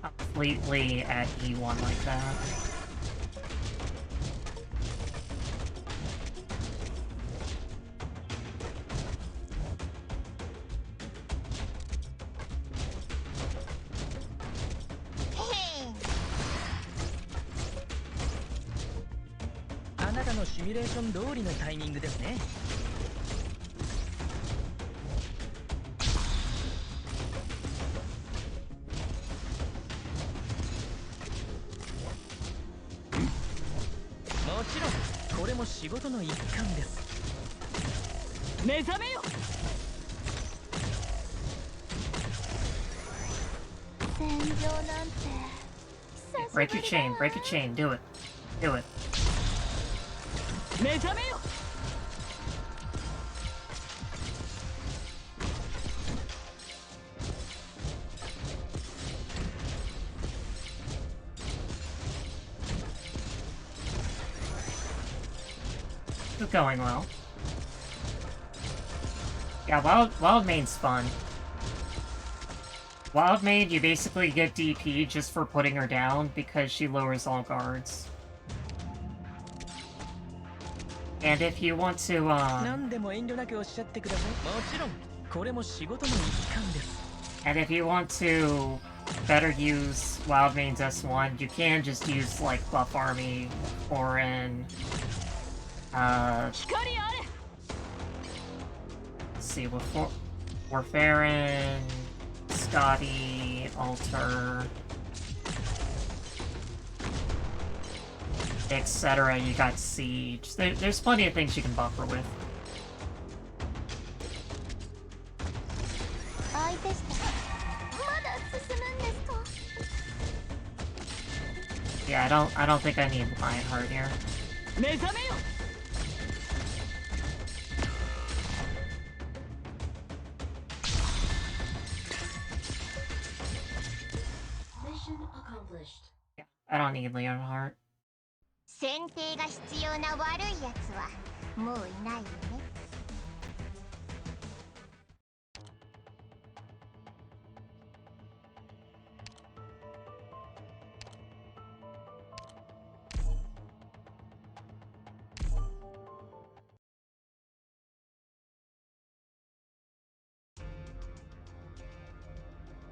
completely at E1 like that? Break your chain, do it. Do it. It's going well. Yeah, Wild Maid's fun. Wild Maid, you basically get DP just for putting her down because she lowers all guards. And if you want to, and if you want to better use Wild Maid's S1, you can just use, like, Buff Army, Corne, let's see, Warfarin, Scotty, Alter, etc. You got Siege. There's plenty of things you can buff her with. Yeah, I don't think I need Lionheart here. Yeah, I don't need Leonhardt. 選定が必要な悪いやつはもういないよね。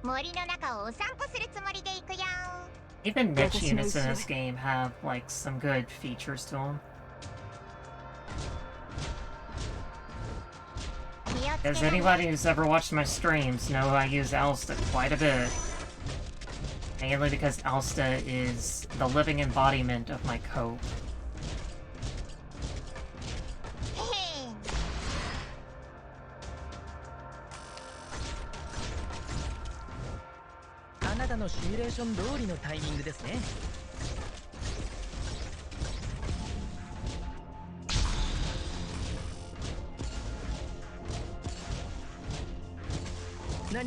森の中をお散歩するつもりで行くよ。 Even niche units in this game have, like, some good features to them. As anybody who's ever watched my streams know, I use Alsta quite a bit. Mainly because Alsta is the living embodiment of my cope.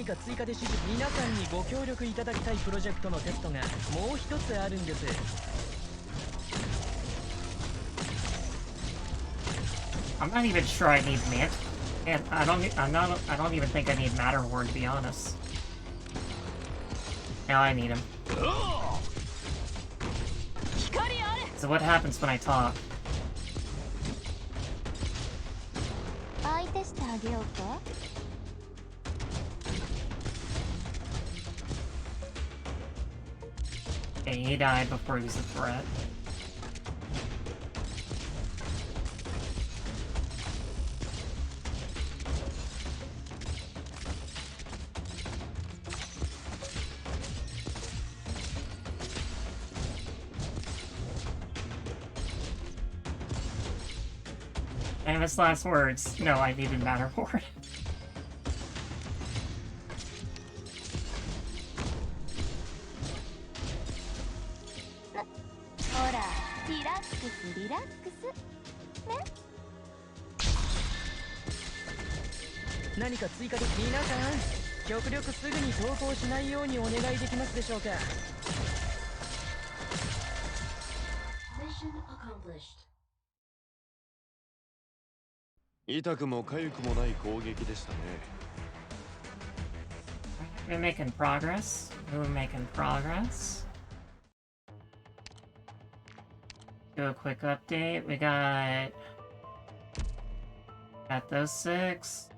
何か追加で指示、皆さんにご協力いただきたいプロジェクトのテストがもう一つあるんです。I'm not even sure I need and I don't even think I need Matterhorn, to be honest. Now I need him. So what happens when I talk? 相手してあげようか。Okay, he died before he was a threat. Famous last words. No, I needed Matterhorn. ほら、リラックスリラックスね。何か追加で皆さん、極力すぐに投稿しないようにお願いできますでしょうか。痛くも痒くもない攻撃でしたね。We're making progress. We're making progress. Do a quick update. We got those 6.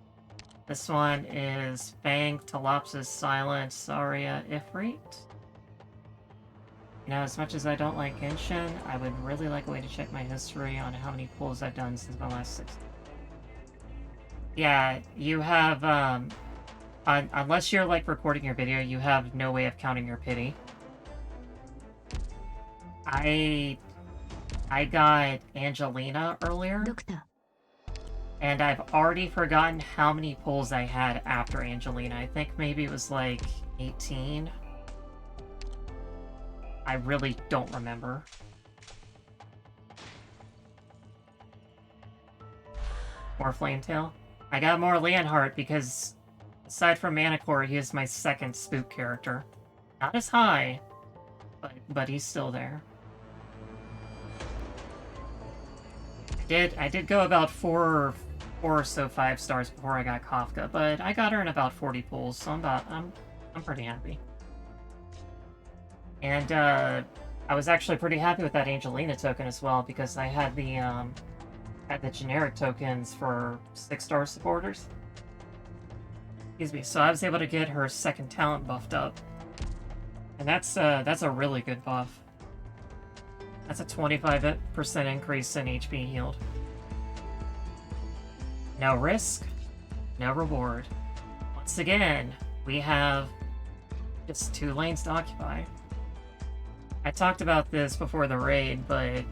This one is Fang, Ptilopsis, Silent, Saria, Ifrit. You know, as much as I don't like Genshin, I would really like a way to check my history on how many pulls I've done since my last 6. Yeah, you have, unless you're, like, recording your video, you have no way of counting your pity. I got Angelina earlier. Doctor. And I've already forgotten how many pulls I had after Angelina. I think maybe it was, like, 18. I really don't remember. More Flametail. I got more Leonhardt because, aside from Manicore, he is my second spook character. Not as high, but he's still there. I did go about 4 or so 5 stars before I got Kafka, but I got her in about 40 pulls, so I'm pretty happy. And I was actually pretty happy with that Angelina token as well because I had the generic tokens for 6-star supporters. Excuse me. So I was able to get her second talent buffed up, and that's a really good buff. That's a 25% increase in HP healed. No risk, no reward. Once again, we have just 2 lanes to occupy. I talked about this before the raid, but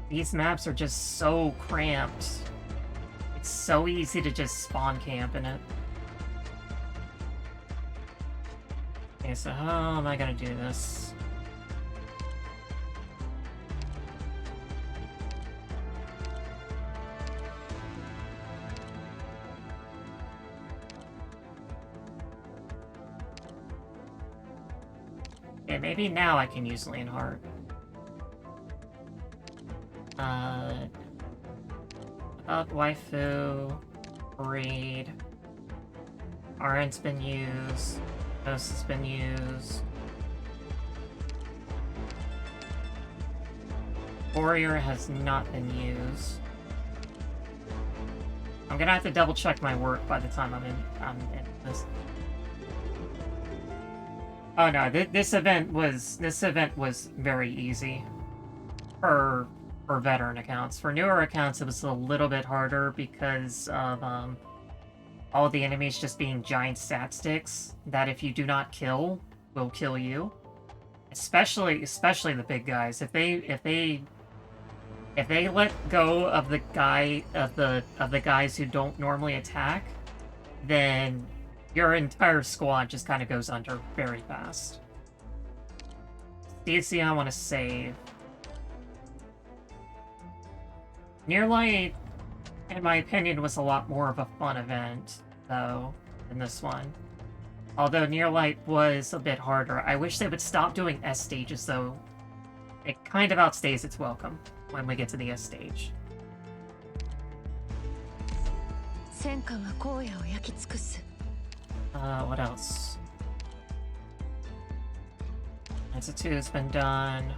these maps are just so cramped. It's so easy to just spawn camp in it. Okay, so how am I gonna do this? Okay, maybe now I can use Leonhardt. About Waifu, Breed, Arene's been used, Mousse has been used. Courier has not been used. I'm gonna have to double check my work by the time I'm in this. Oh no, this event was very easy for veteran accounts. For newer accounts, it was a little bit harder because of all the enemies just being giant stat sticks that if you do not kill, will kill you. Especially the big guys. If they let go of the guys who don't normally attack, then your entire squad just kind of goes under very fast. DC, I want to save. Nearlight, in my opinion, was a lot more of a fun event, though. in this one. Although Nearlight was a bit harder. I wish they would stop doing S stages, though. It kind of outstays its welcome when we get to the S stage. What else? Answer 2 has been done.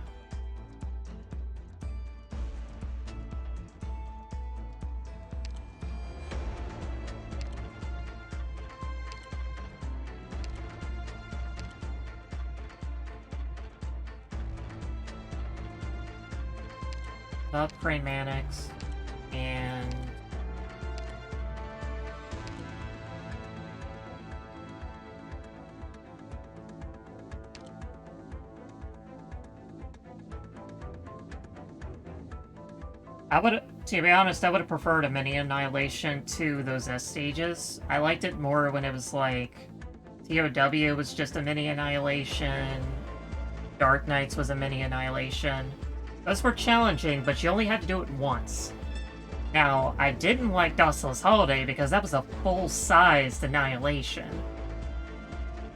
Pramanix and to be honest, I would have preferred a mini annihilation to those S stages. I liked it more when it was like TOW was just a mini annihilation, Arknights was a mini annihilation. Those were challenging, but you only had to do it once. Now, I didn't like Docilis Holiday because that was a full-sized annihilation.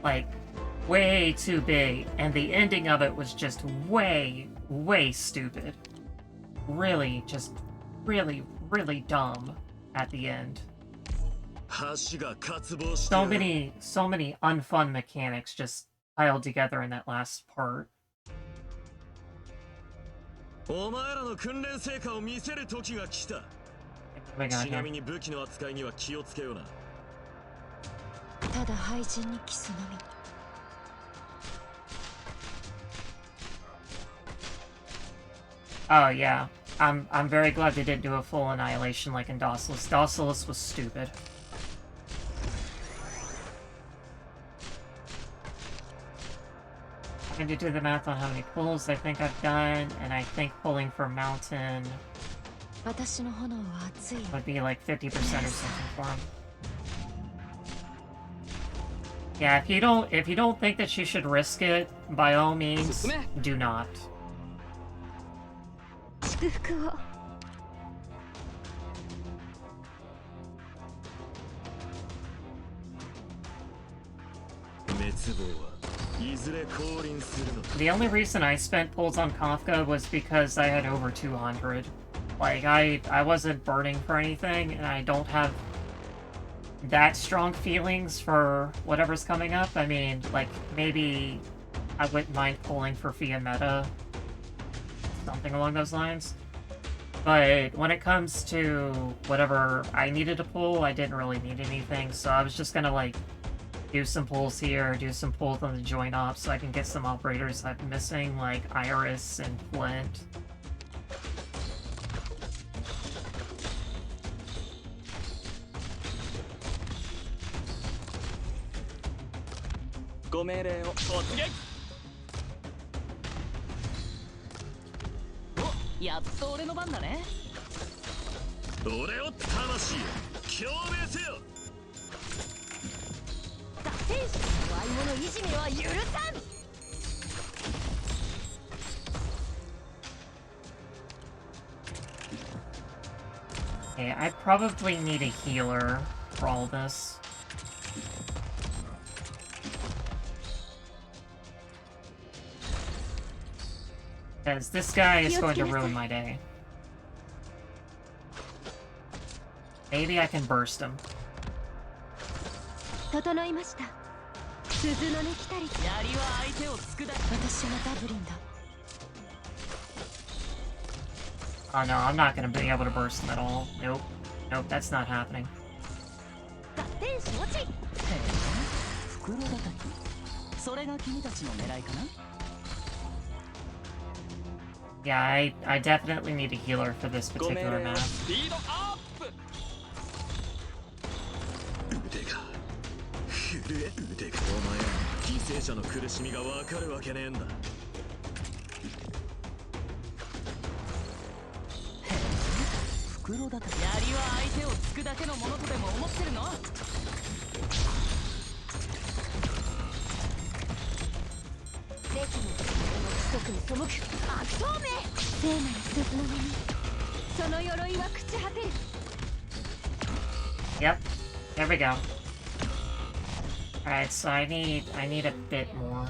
Like, way too big, and the ending of it was just way, way stupid. Really, just really, really dumb at the end. So many unfun mechanics just piled together in that last part. お前らの訓練成果を見せる時が来た。ちなみに武器の扱いには気をつけような。ただ廃人にキスのみ。Oh yeah, I'm very glad they didn't do a full annihilation like in Docilis. Docilis was stupid. I'm going to do the math on how many pulls I think I've done, and I think pulling for Mountain would be like 50% or something for him. Yeah, if you don't think that you should risk it, by all means, do not. The only reason I spent pulls on Kafka was because I had over 200. Like, I wasn't burning for anything, and I don't have that strong feelings for whatever's coming up. I mean, like, maybe I wouldn't mind pulling for Fia Meta. Something along those lines. But when it comes to whatever I needed to pull, I didn't really need anything, so I was just gonna, like, do some pulls here, do some pulls on the joint op so I can get some operators I'm missing, like Iris and Flint. Okay, I probably need a healer for all this. Because this guy is going to ruin my day. Maybe I can burst him. Oh no, I'm not gonna be able to burst him at all. Nope. Nope, that's not happening. Yeah, I definitely need a healer for this particular map. Yep, there we go. Alright, so I need a bit more.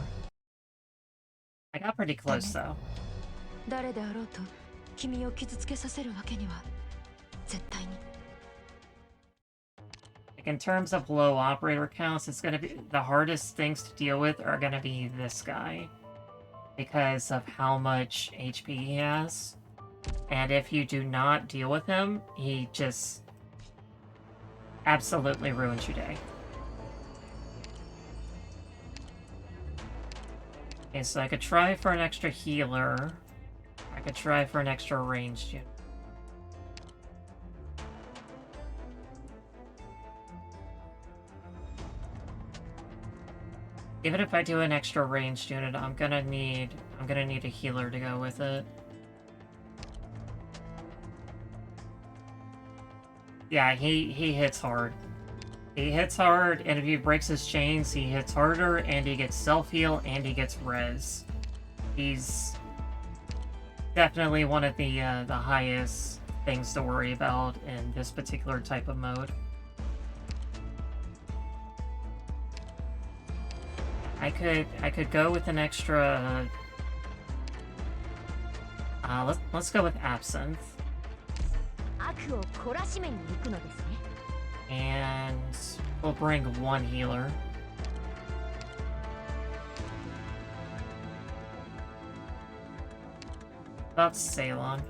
I got pretty close though. 誰であろうと君を傷つけさせるわけには絶対に。 Like in terms of low operator counts, it's gonna be the hardest things to deal with are gonna be this guy because of how much HP he has. And if you do not deal with him, he just absolutely ruins your day. Okay, so I could try for an extra healer. I could try for an extra ranged unit. Even if I do an extra ranged unit, I'm gonna need a healer to go with it. Yeah, he hits hard. He hits hard, and if he breaks his chains, he hits harder, and he gets self-heal, and he gets res. He's definitely one of the highest things to worry about in this particular type of mode. I could go with an extra. Let's go with Absinthe. And we'll bring one healer. About Ceylon.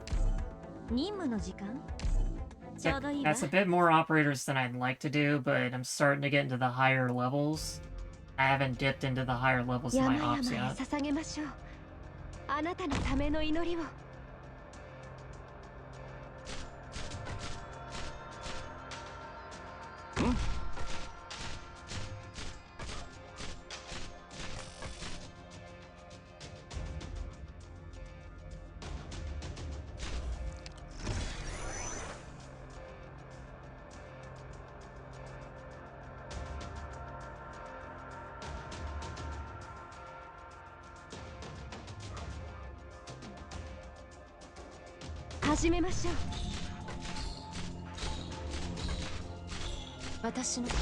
That's a bit more operators than I'd like to do, but I'm starting to get into the higher levels. I haven't dipped into the higher levels of my ops yet.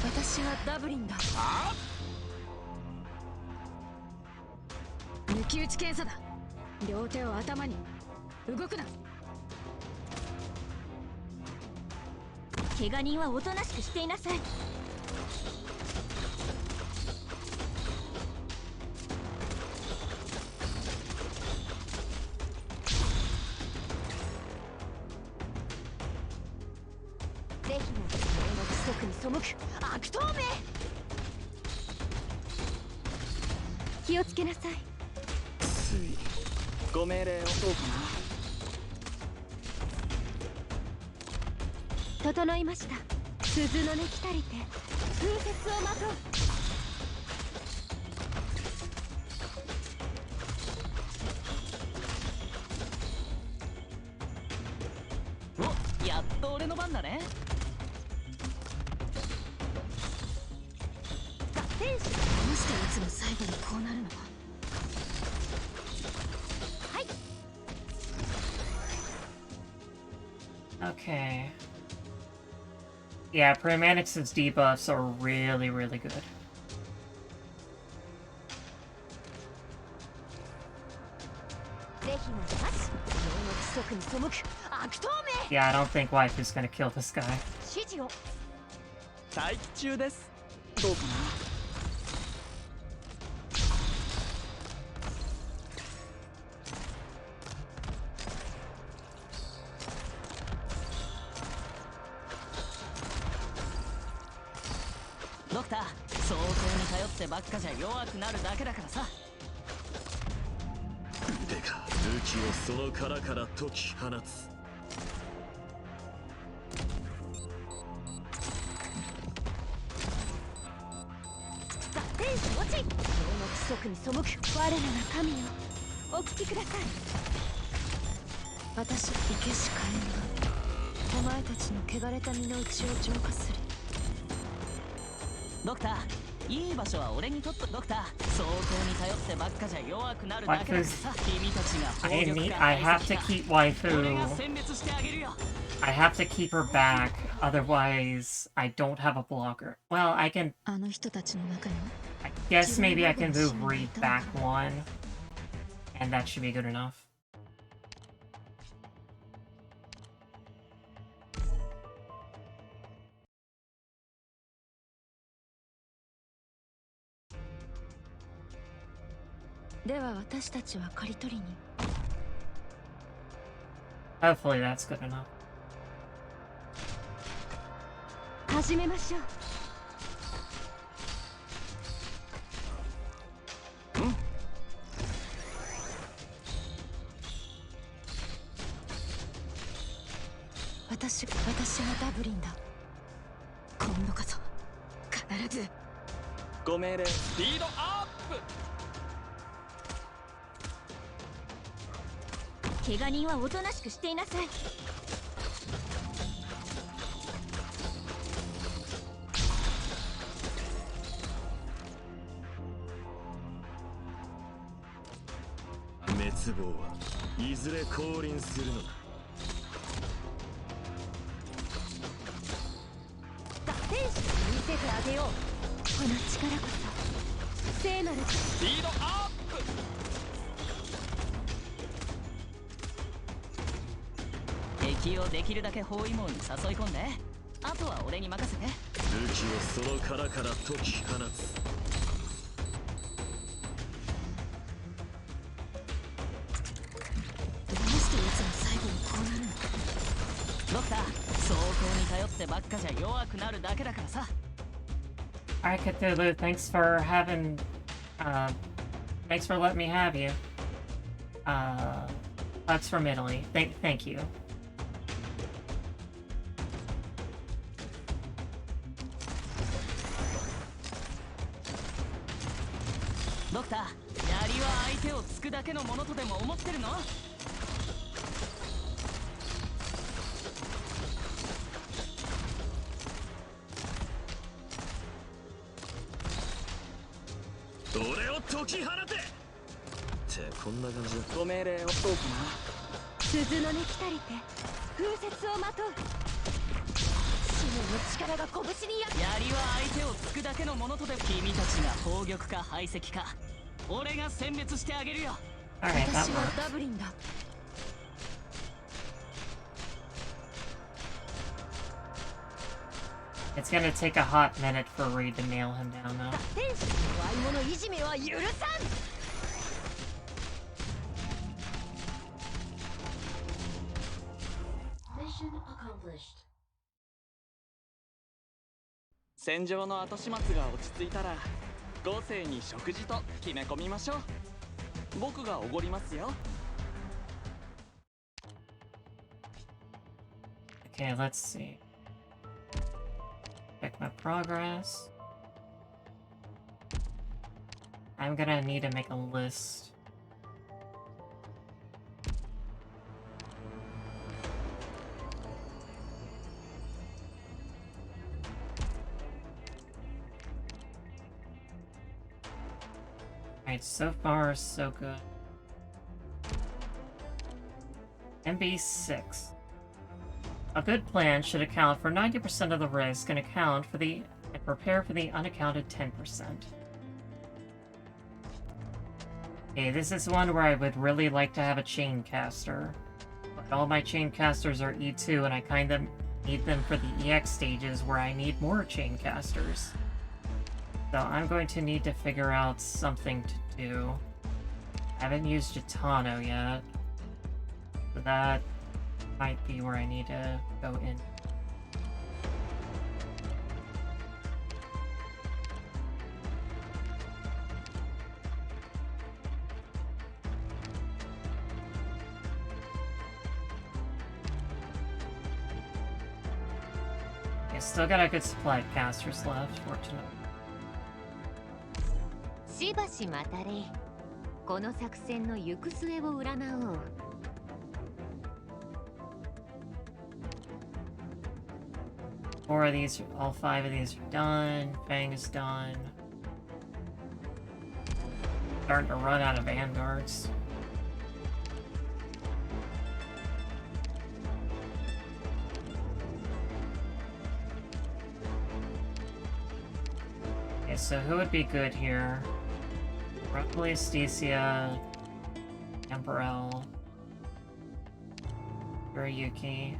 私はダブリンだ。抜き打ち検査だ。両手を頭に。動くな。怪我人はおとなしくしていなさい。気をつけなさい。ご命令をどうかな。整いました。鈴の音来たりて風雪をまとう。お、やっと俺の番だね。どうしていつも最後にこうなるの？はい。Okay. Yeah, Pramanix's debuffs are really, really good. Yeah, I don't think Wife is gonna kill this guy. 待機中です。どうかな。ドクター、相当に頼ってばっかじゃ弱くなるだけだからさ。てか、武器をその殻から解き放つ。天使落ち。法の規則に背く。我らが神よ、お聞きください。私、生けし火炎がお前たちの汚れた身の内を浄化する。ドクター、いい場所は俺にとって。ドクター、相当に頼ってばっかじゃ弱くなるだけだからさ。君たちが I have to keep Waifu. 俺が選別してあげるよ。I have to keep her back, otherwise I don't have a blocker. Well, I can... I guess maybe I can move Reed back one, and that should be good enough. Hopefully that's good enough. 始めましょう。私がダブリンだ。今度こそ必ず。ご命令スピードアップ。怪我人はおとなしくしていなさい。滅亡はいずれ降臨するのだ。天使見せてあげよう。この力こそ聖なるスピードアップ。敵をできるだけ包囲網に誘い込んで、あとは俺に任せて。武器をその殻から解き放つ。ドクター、走行に頼ってばっかじゃ弱くなるだけだからさ。Alright, Cthulhu, thanks for having, thanks for letting me have you. Hugs from Italy. Thank you. ドクター、槍は相手を突くだけのものとでも思ってるの？俺を解き放てってこんな感じだ。ご命令をそうかな。鈴の音来たりて風雪をまとう。死の力が拳に槍は相手を突くだけのものとで。君たちが砲玉か排斥か、俺が選別してあげるよ。Alright, that 私は works. ダブリンだ。It's gonna take a hot minute for Reed to nail him down, though. 天使の愛物いじめは許さん。戦場の後始末が落ち着いたら豪勢に食事と決め込みましょう。僕がおごりますよ。 Okay, let's see. Check my progress. I'm gonna need to make a list. Alright, so far so good. MB6. A good plan should account for 90% of the risk and prepare for the unaccounted 10%. Okay, this is one where I would really like to have a chain caster. But all my chain casters are E2 and I kind of need them for the EX stages where I need more chain casters. So I'm going to need to figure out something to do. I haven't used Gitano yet. So that might be where I need to go in. I still got a good supply of casters left, fortunately. しばし待たれ。この作戦の行く末を占おう。Four of these, all 5 of these are done. Fang is done. Starting to run out of vanguards. so who would be good here? Probably Stacia, Emperel, Yuki.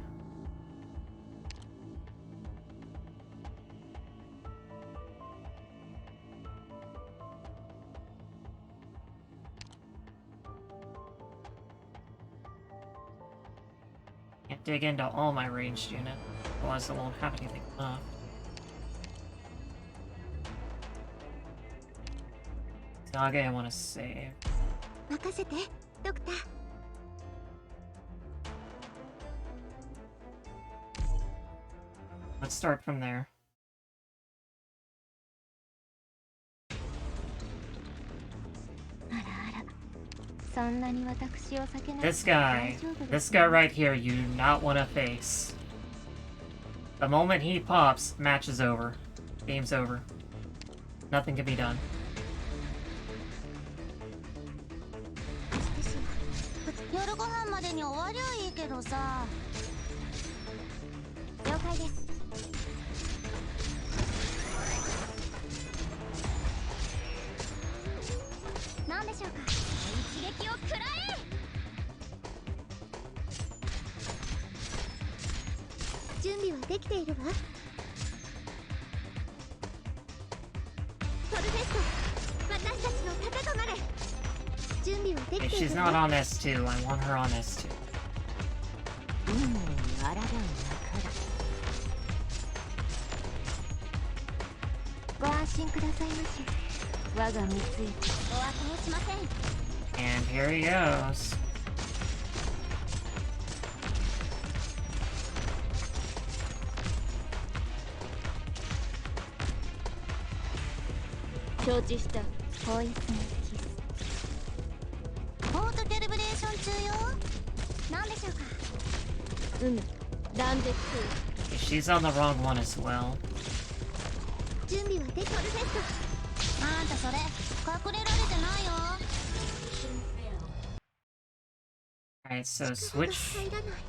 Can't dig into all my ranged units, otherwise I won't have anything left. Saga, I want to save. Let's start from there. This guy right here, you do not want to face. The moment he pops, match is over. Game's over. Nothing can be done. If she's not on S2, I want her on S2. And here he goes. She's on the wrong one as well. Alright, so switch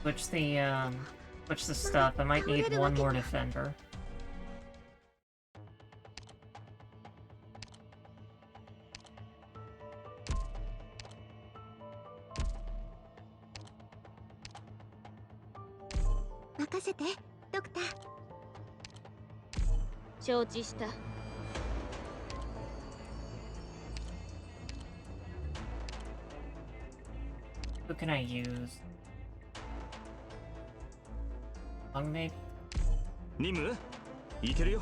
the stuff. I might need one more defender. Who can I use? Fang, maybe? Nimu? いけるよ。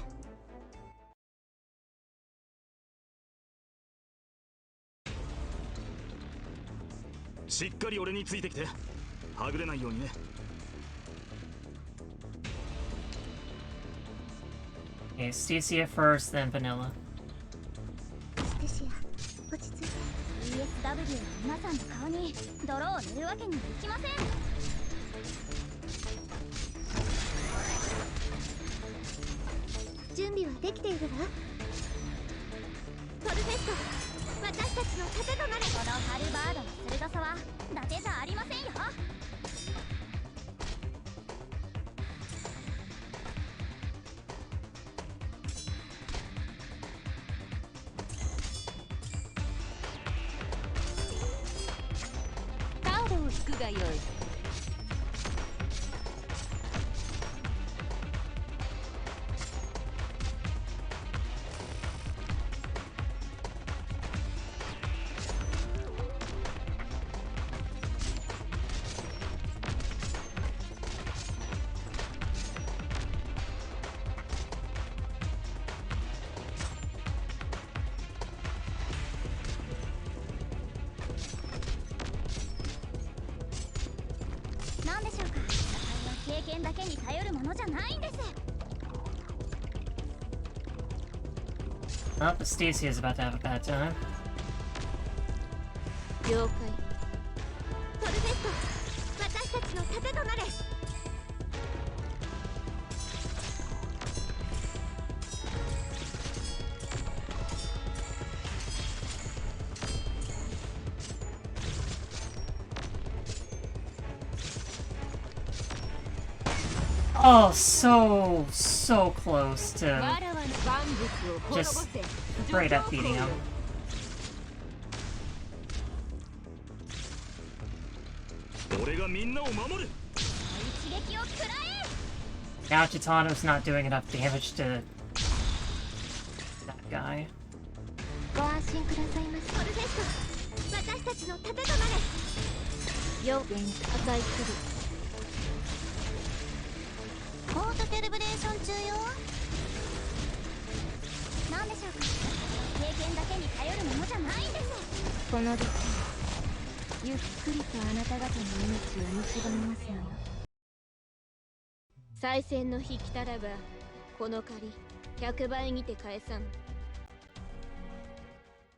しっかり俺についてきて。はぐれないようにね。Okay, Stacia first, then Vanilla. ESW 皆さんの顔に泥を塗るわけにはいきません。準備はできているわ。トルフェスト、私たちの盾となる。このハルバードの鋭さは伊達じゃありませんよ。が良い。なんでしょうか。戦いは経験だけに頼るものじゃないんです。Oh, but Stacia is about to have a bad time. 了解。トルフェスト、私たちの盾となれ。Oh, so close to Just afraid of beating him. Now Chitano's not doing enough damage to that guy.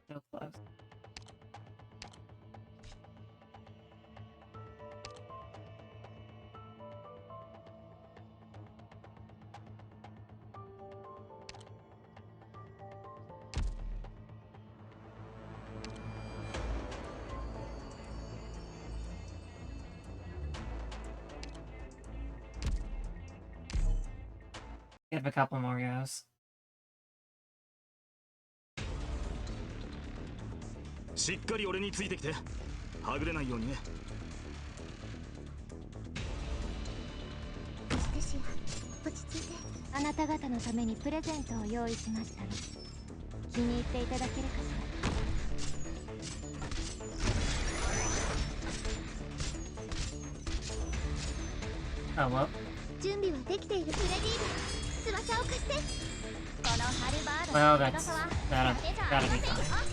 So close. Give a couple more goes. しっかり俺についてきて。はぐれないようにね。落ち着いて。あなた方のためにプレゼントを用意しましたの。気に入っていただけるかしら。Oh well. 準備はできている。レディーで翼を貸して。このハルバード Well, の that'll 翼は that'll 盾じゃ that'll ありま be せんよ。 fine.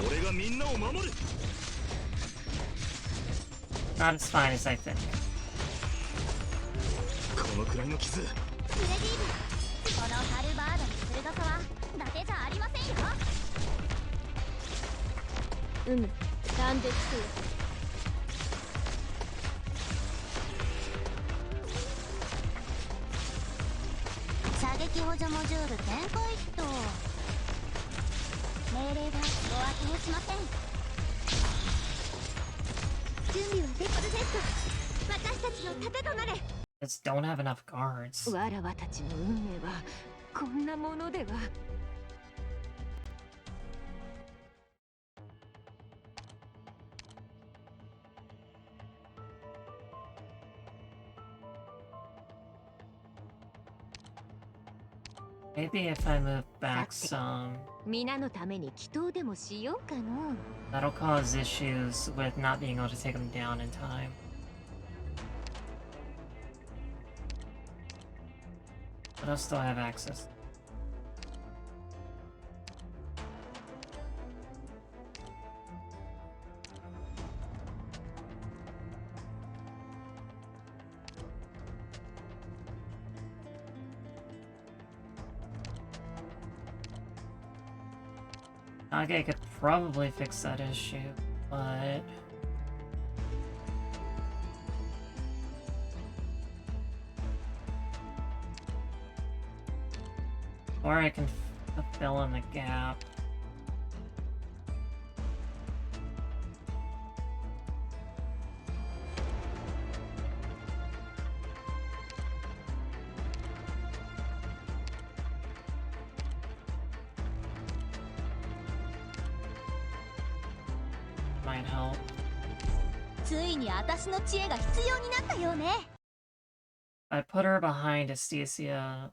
俺がみんなを守る。 Not as fine as I think. このくらいの傷。レディーこのハルバードの鋭さは伊達じゃありませんよ。断絶せよ。射撃補助モジュール展開ヒット。命令がお後をしません。準備はできるセット。私たちの盾となれ。Just don't have enough guards. わらわたちの運命はこんなものでは。Maybe if I move back some, 皆のために祈祷でもしようかの。 that'll cause issues with not being able to take them down in time. But I'll still have access. Okay, I could probably fix that issue, but... Or I can fill in the gap. Might help. ついに私の知恵が必要になったようね。I put her behind Astesia,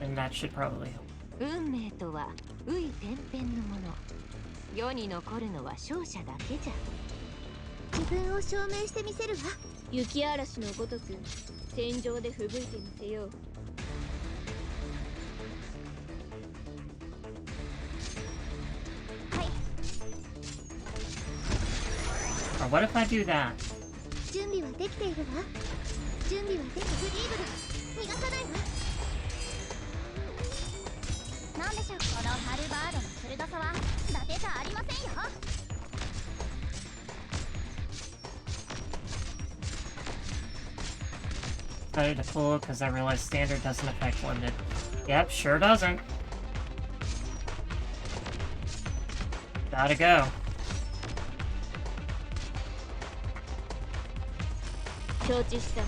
and that should probably help. 運命とはうい天変のもの。世に残るのは勝者だけじゃ。自分を証明してみせるわ。雪嵐のごとく戦場で吹雪いてみせよう。Or what if I do that? 準備はできているわ。準備はできている。逃がさないわ。なんでしょう、このハルバードの鋭さは伊達じゃありませんよ。Decided to pull because I realized standard doesn't affect limited. Yep, sure doesn't. Gotta go. 承知した。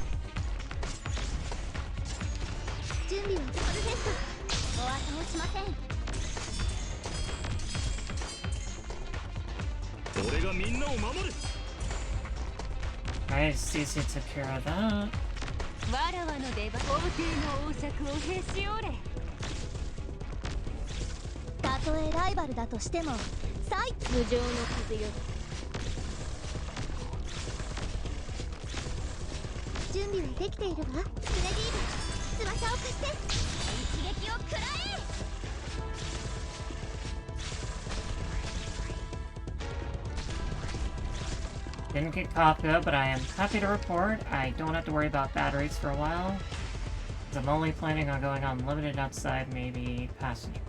準備はトルフェスト。お後をしません。俺がみんなを守る。 Nice, Cece took care of that. わらわの出番。皇帝の王爵をへし折れ。たとえライバルだとしても無情の風よ。準備はできているわ。スネディーブ、翼を貸して一撃を食らえ。Didn't get coffee though, but I am happy to report I don't have to worry about batteries for a while. I'm only planning on going on limited outside, maybe passenger.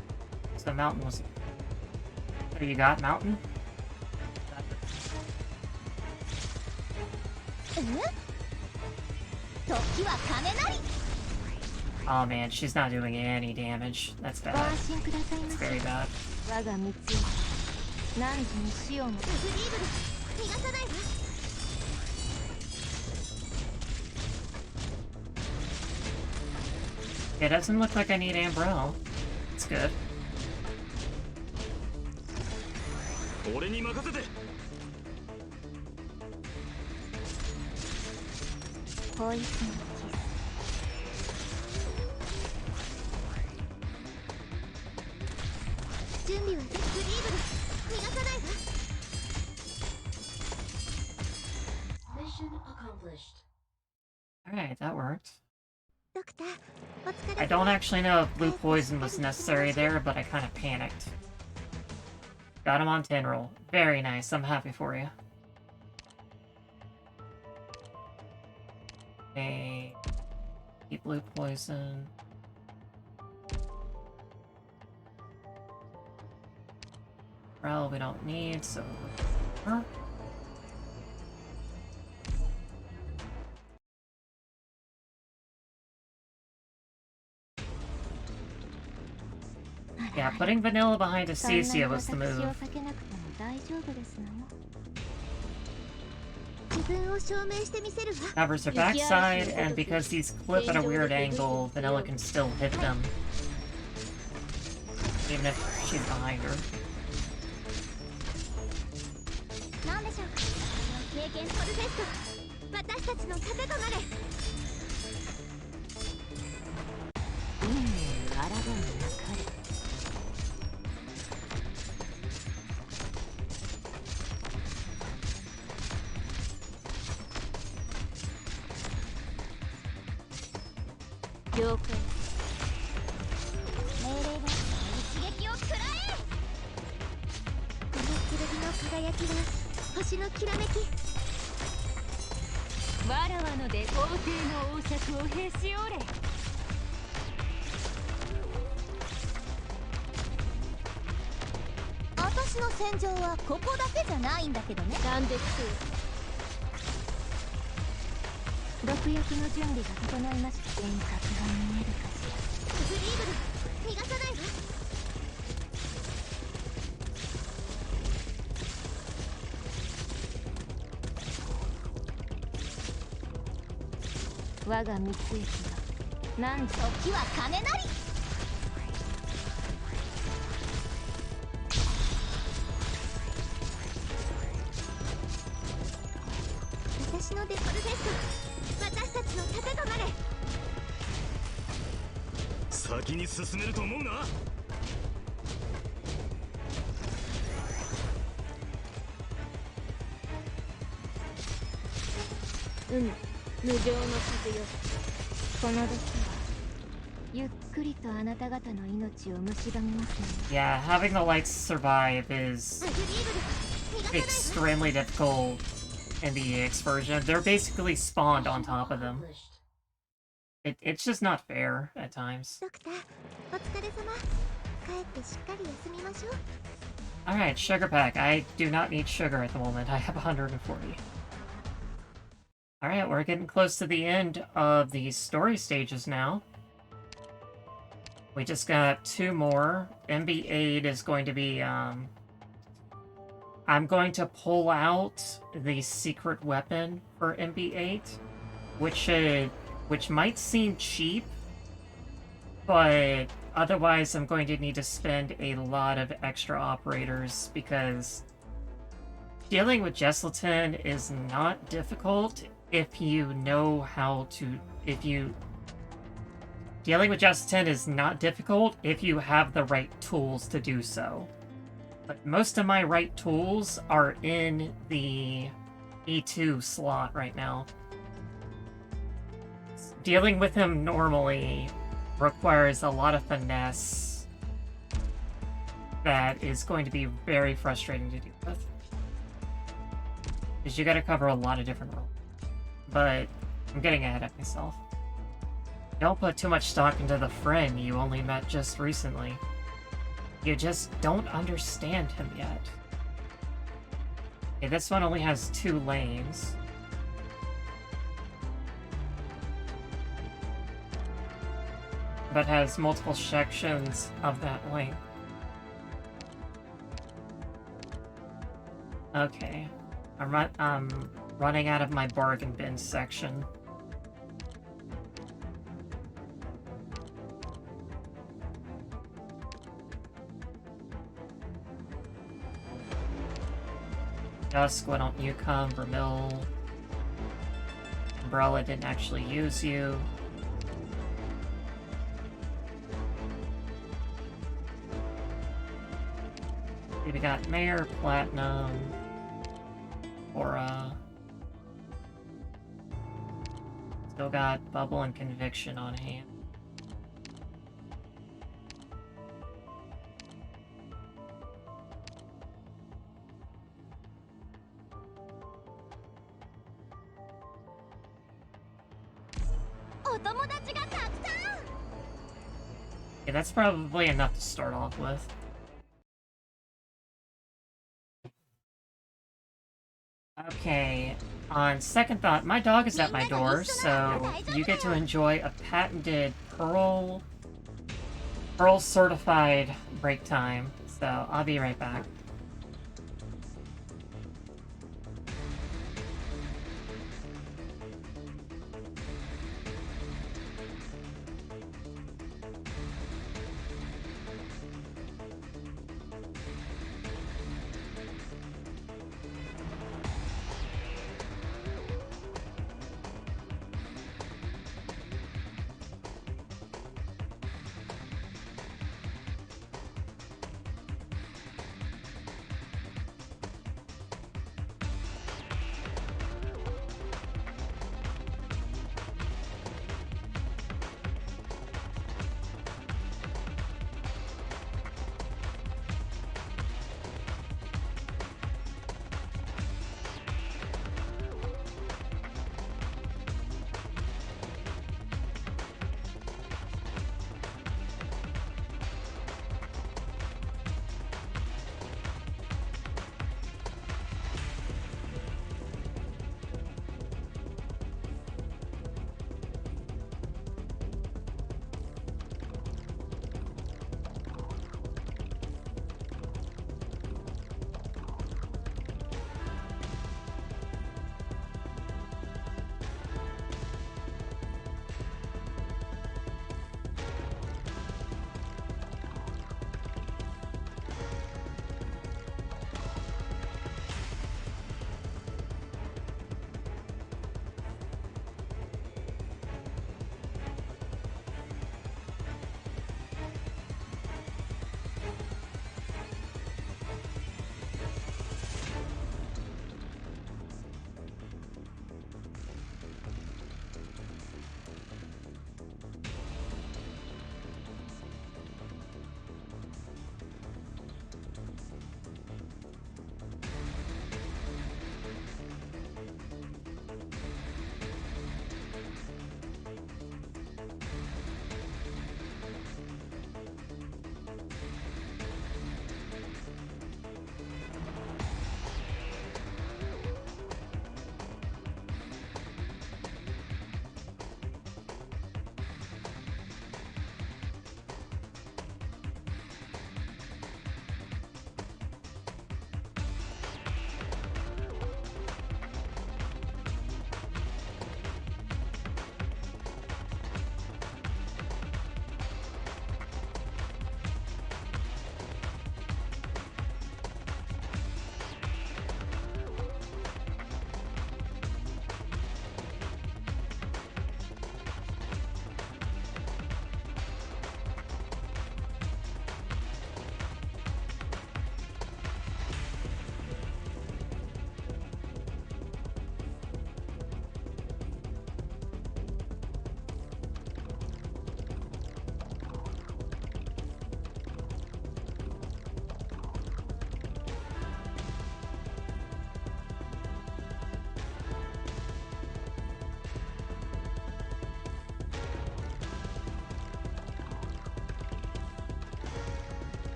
So mountain was... What do you got, mountain? Oh man, she's not doing any damage. That's bad. That's very bad. It doesn't look like I need Ambrelle. It's good. Alright, that worked. I don't actually know if blue poison was necessary there, but I kind of panicked. Got him on 10 roll. Very nice, I'm happy for you. Okay. Keep blue poison. Well, we don't need, so... Huh? Yeah, putting Vanilla behind Acecia was the move. Covers her backside, and because these clip at a weird angle, Vanilla can still hit them. Even if she's behind her. Yeah, having the lights survive is extremely difficult in the EX version. They're basically spawned on top of them. It's just not fair at times. Alright, sugar pack. I do not need sugar at the moment. I have 140. Alright, we're getting close to the end of the story stages now. We just got 2 more. MB8 is going to be, I'm going to pull out the secret weapon for MB8 which might seem cheap, but otherwise I'm going to need to spend a lot of extra operators because dealing with Jesselton is not difficult if you know how to... Dealing with Jesselton is not difficult if you have the right tools to do so. But most of my right tools are in the E2 slot right now. Dealing with him normally requires a lot of finesse that is going to be very frustrating to deal with. Because you gotta cover a lot of different roles. But I'm getting ahead of myself. Don't put too much stock into the friend you only met just recently. You just don't understand him yet. Okay, this one only has 2 lanes. But has multiple sections of that length. Okay. I'm running out of my bargain bin section. Dusk, why don't you come? Vermil. Umbrella didn't actually use you. We got Mayor, Platinum, Aura. Still got Bubble and Conviction on hand. Yeah, that's probably enough to start off with. Okay, on second thought, my dog is at my door, so you get to enjoy a patented Pearl certified break time. So I'll be right back.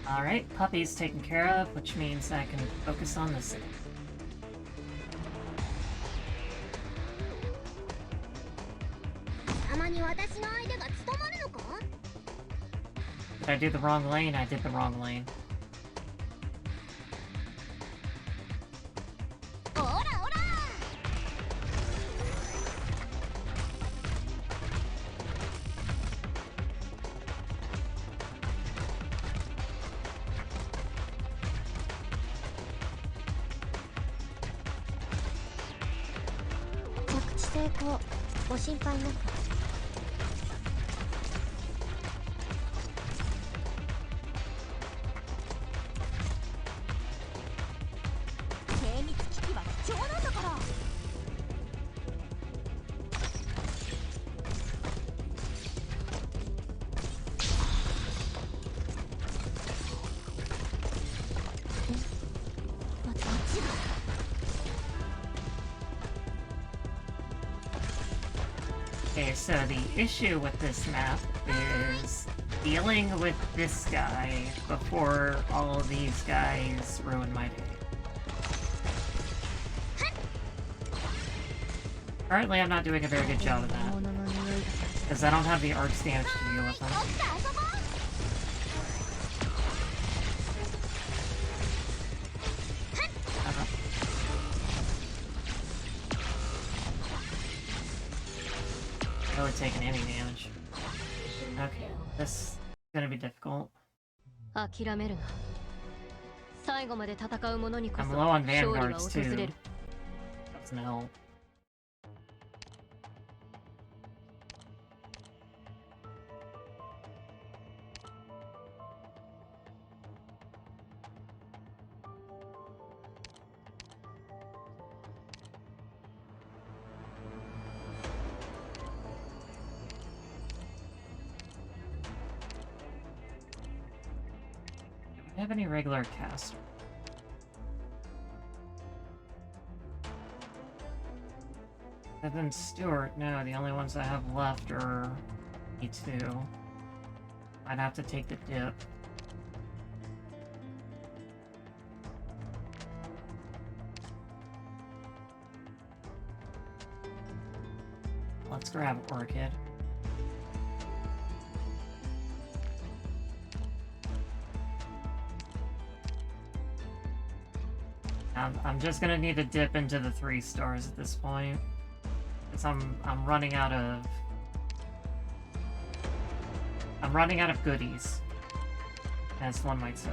Alright, puppy's taken care of, which means I can focus on this thing. Did I do the wrong lane? I did the wrong lane. Okay, so the issue with this map is dealing with this guy before all of these guys ruin my day. Currently, I'm not doing a very good job of that, because I don't have the arc damage to deal with them. Really taking any damage. Okay, this is gonna be difficult. I'm low on vanguards too. Doesn't help. Do I have any regular casters? Other than Stuart, no, the only ones I have left are E2. I'd have to take the dip. Let's grab Orchid. I'm just gonna need to dip into the 3 stars at this point. Because I'm running out of... I'm running out of goodies, as one might say.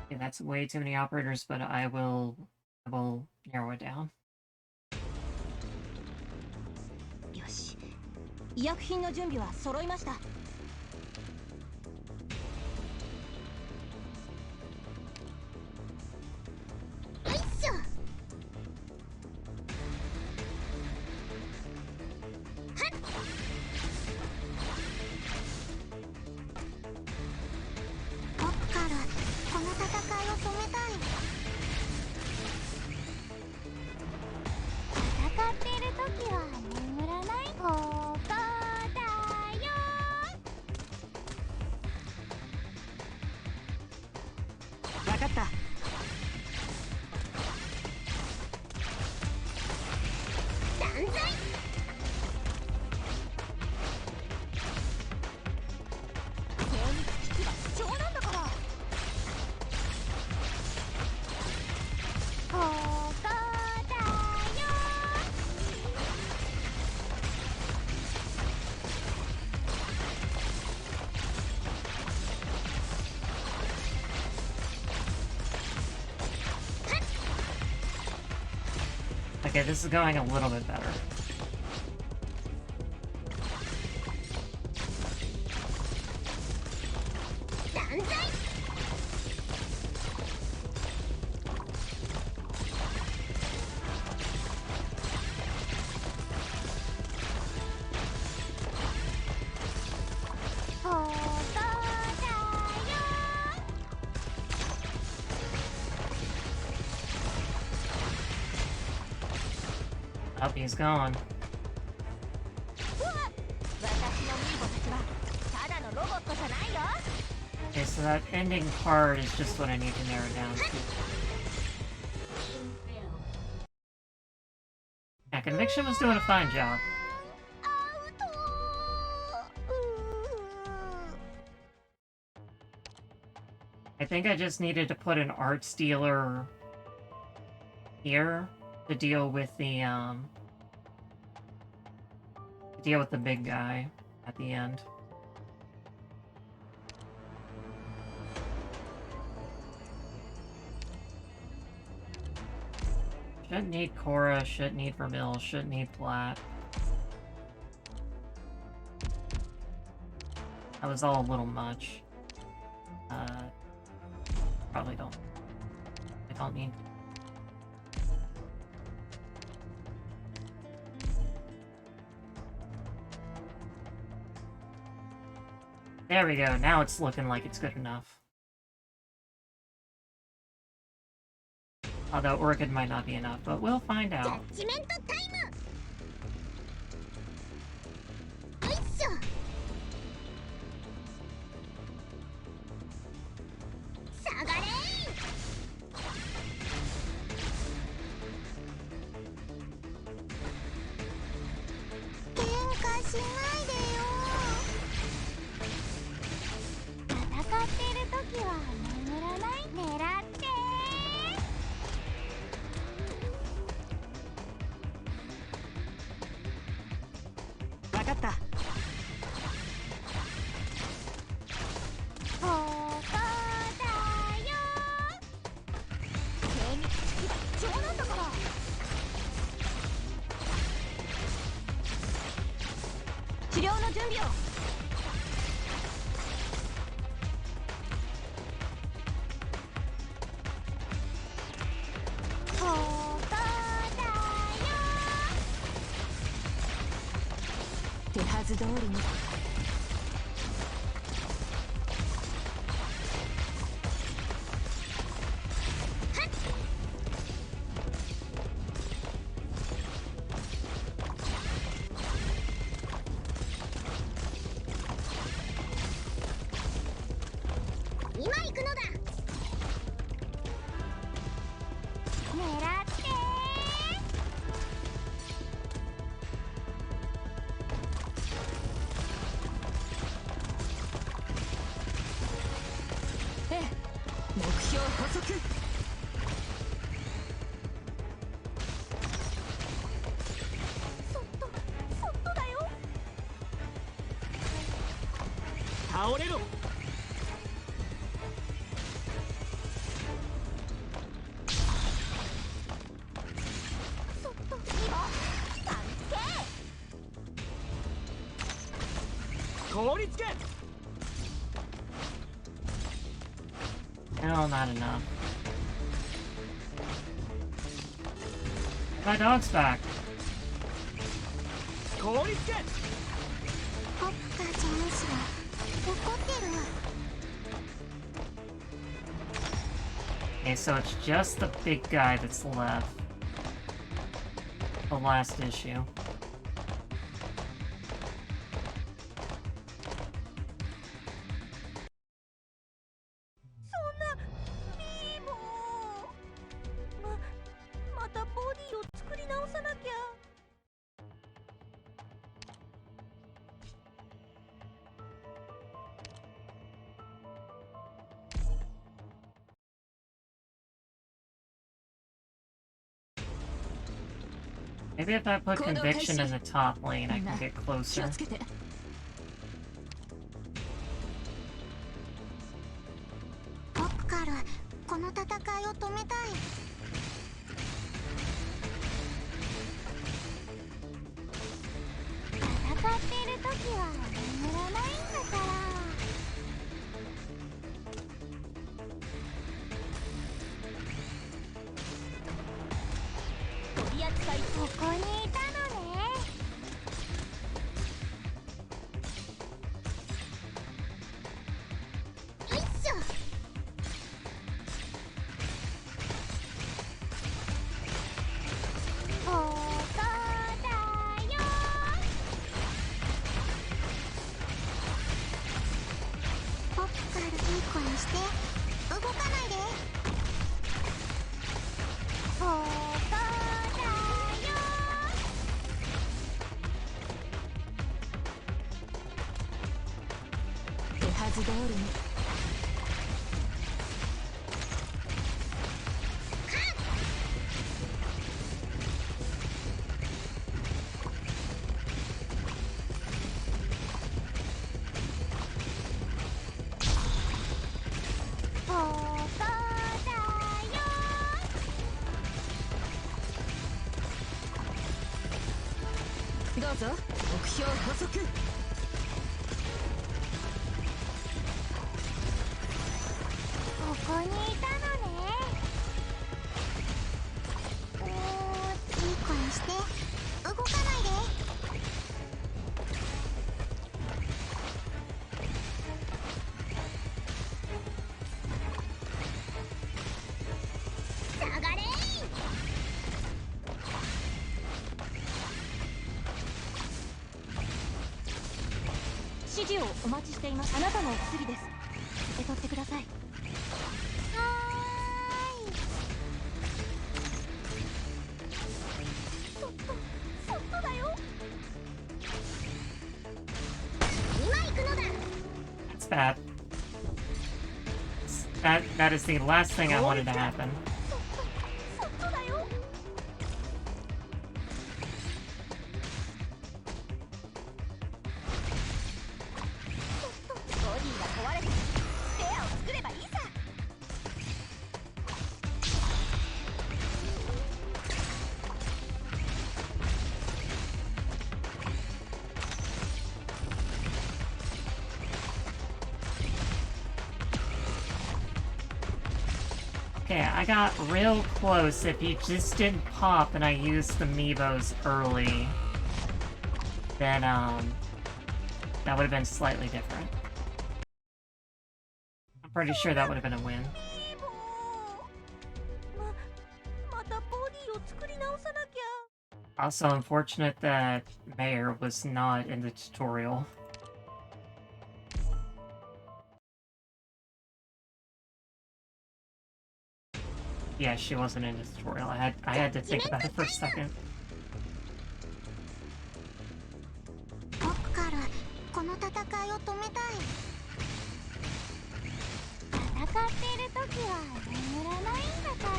Okay, that's way too many operators, but I will narrow it down. 医薬品の準備は揃いました。Okay, this is going a little bit better. Oh, he's gone. Okay, so that ending part is just what I need to narrow down to. Yeah, Conviction was doing a fine job. I think I just needed to put an art stealer here to deal with the big guy at the end. Shouldn't need Cora, shouldn't need Vermil, shouldn't need Plat. That was all a little much. Probably don't. I don't need. There we go, now it's looking like it's good enough. Although Orchid might not be enough, but we'll find out. No, not enough. My dog's back. Okay, so it's just the big guy that's left. The last issue. Maybe if I put Conviction in the top lane, I can get closer. ず通りに。どうぞ目標補足。ここにいたのね。いい子にして動かないで。下がれ。指示をお待ちしています。あなたのお薬です。受け取ってください。そっとだよ。今行くのだ。 That's bad. That is the last thing I wanted to happen. そっとだよ。ボディが壊れてスペアを作ればいいさ。Okay, I got real close. If he just didn't pop and I used the Meebos early, then, that would have been slightly different. I'm pretty sure that would have been a win. またボディを作り直さなきゃ。 Also unfortunate that Mayor was not in the tutorial. Yeah, she wasn't in the tutorial. I had to think about it for a second. 僕からこの戦いを止めたい。戦っている時は眠らないんだから。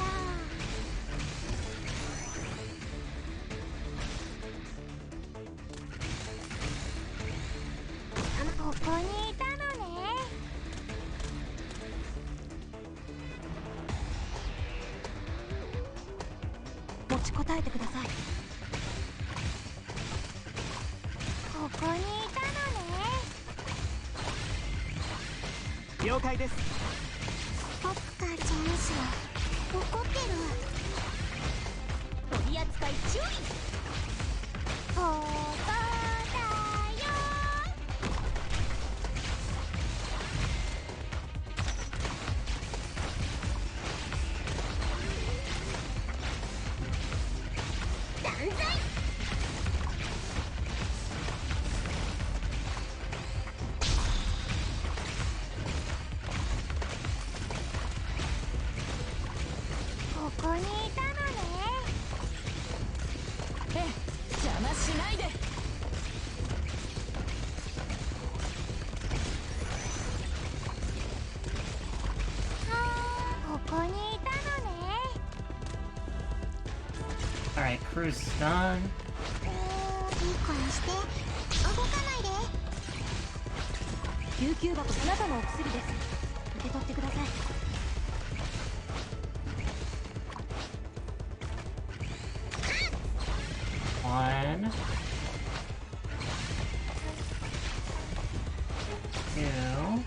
ここにいたのね。持ちこたえてください。ここにいたのね。了解です。僕かチャンスは怒ってる。取り扱い注意。ここだよ。断罪。ここにいたのね。ええ、邪魔しないで。ここにいたのね。 Alright, cruise is done. いい子にして動かないで。救急箱、あなたのお薬です。受け取ってください。One. Two.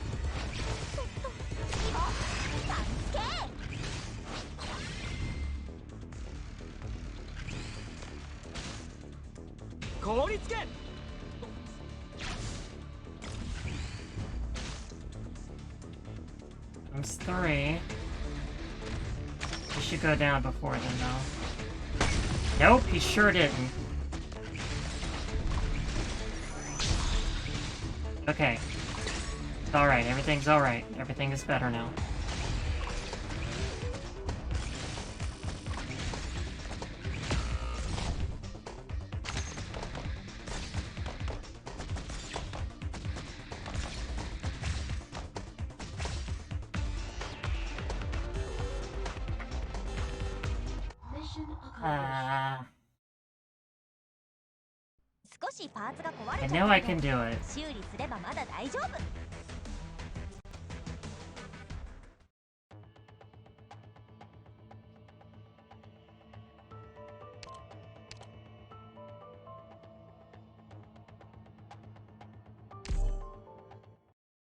凍りつけ。 Comes three. He should go down before then, though. Nope, he sure didn't. Okay. It's alright, everything's alright. Everything is better now. 少しパーツが壊 I れち know ゃ I った can けど do it. 修理すればまだ大丈夫。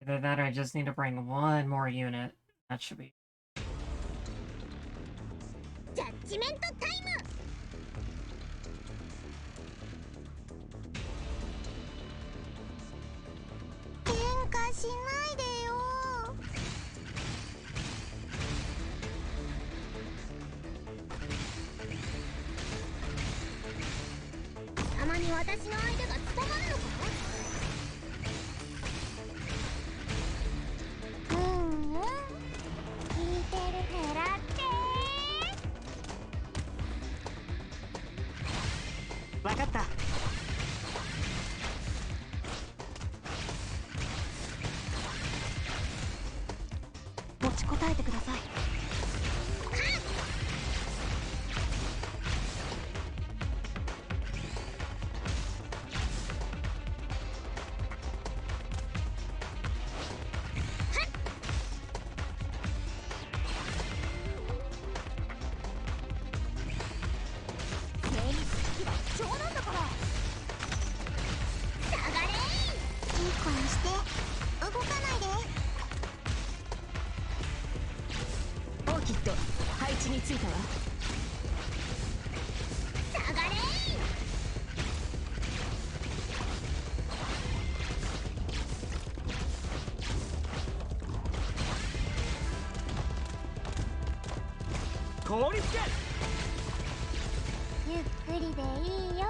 Either that or I just need to bring one more unit. That should be. ジャッジメントタイム。喧嘩しないでよ。たまに私の相手が務まるのか。聞いてる。狙って。わかった。持ちこたえてください。冗談だから。下がれ。いい子にして。動かないで。オーキッド配置についたわ。下がれ。凍りつけ。ゆっくりでいいよ。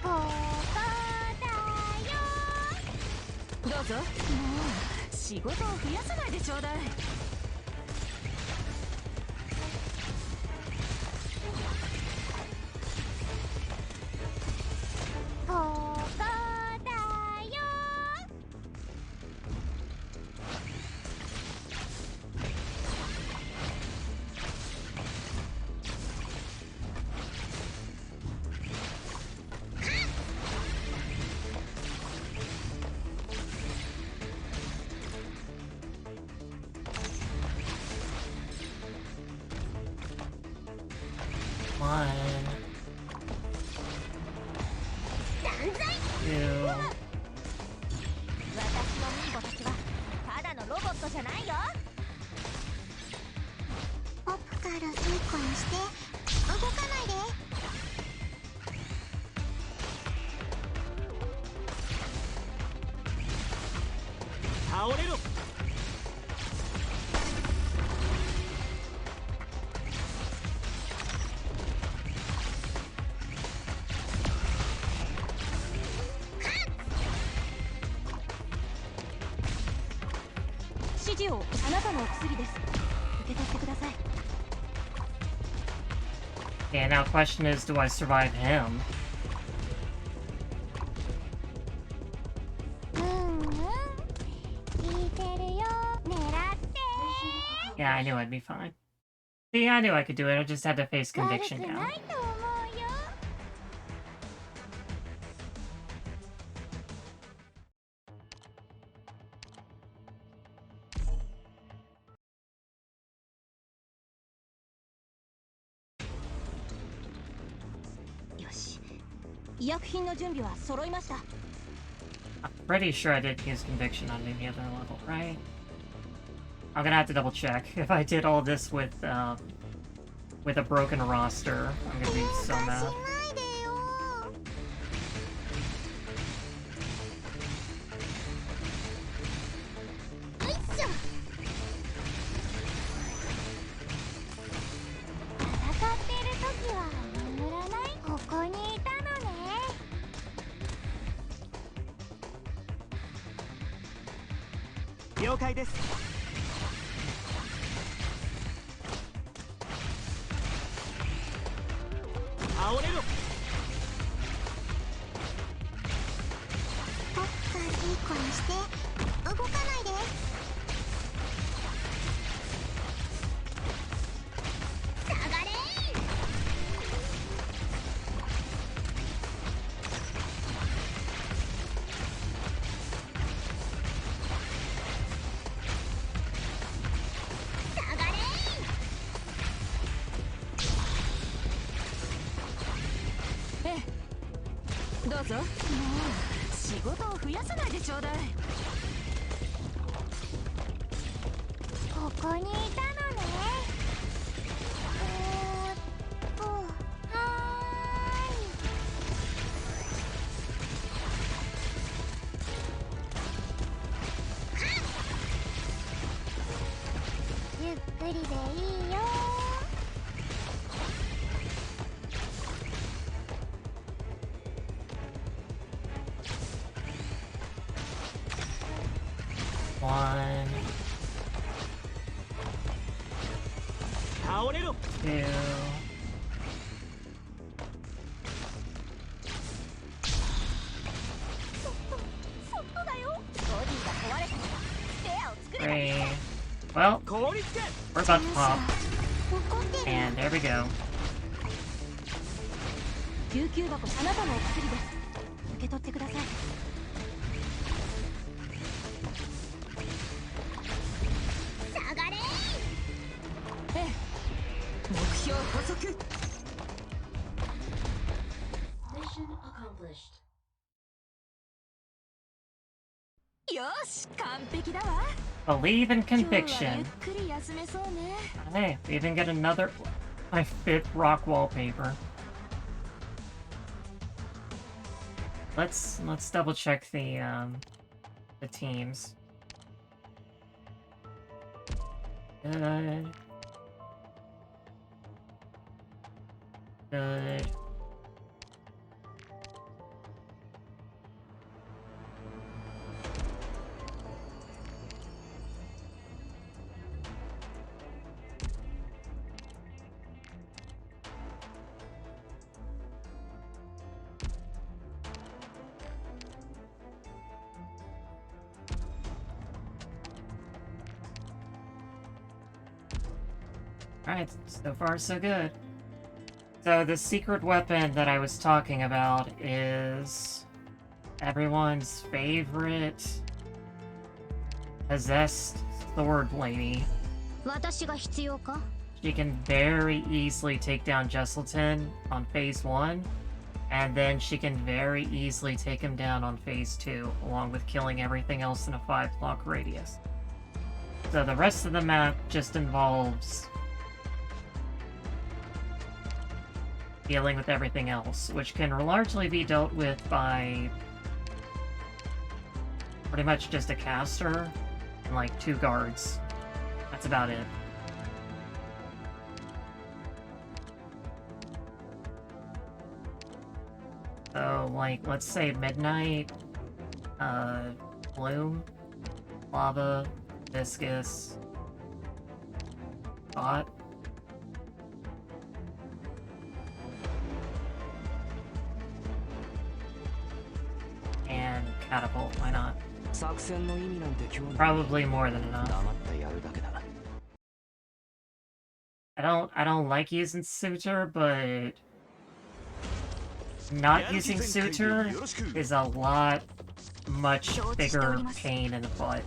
ここだよ。どうぞ。もう仕事を増やさないでちょうだい。ここだよ。One, 断罪。 two. 私のミンゴたちはただのロボットじゃないよ。ポップからいい子にして動かないで。倒れろ。指示をあなたのお薬です。受け取ってください。 Yeah, now question is, do I survive him? 聞いてるよ。狙って。 Yeah, I knew I'd be fine. See, I knew I could do it. I just had to face 悪 conviction く down. ないと思うよ。よし。医薬品の準備は揃いました。 I'm pretty sure I did use conviction on any other level, right? I'm gonna have to double check. If I did all this with a broken roster, I'm gonna be so mad. ないでよ。よいしょ。戦ってる時は眠らない。ここにいたのね。了解です。倒れろ。ポップからいい子にして動かないで。うぞ。もう仕事を増やさないでちょうだい。ここにいたのね。はーい。ゆっくりでいいよ。One, 倒れろ。 two. そっとだよ。ボディが壊れたらスペアを作ればいい。 Three. Well, 効率け。 we're about to pop. 怒ってる。 And there we go. 救急箱、あなたのお薬です。受け取ってください。下がれ。ええ、目標補足。よし、完璧だわ。 Believe in 今日はゆ conviction. っくり休めそうね。 Hey, we even get another, my 5th rock wallpaper. Let's double check the teams. Good. Good. Alright, so far so good. So the secret weapon that I was talking about is everyone's favorite possessed sword lady. 私が必要か? She can very easily take down Jesselton on phase 1, and then she can very easily take him down on phase 2, along with killing everything else in a 5-block radius. So the rest of the map just involves dealing with everything else, which can largely be dealt with by pretty much just a caster and like 2 guards. That's about it. So, like, let's say Midnight, Bloom, Lava, Viscous, Bot. And Catapult, why not? Probably more than enough. I don't like using Suitor, but not using Suitor is a lot much bigger pain in the butt.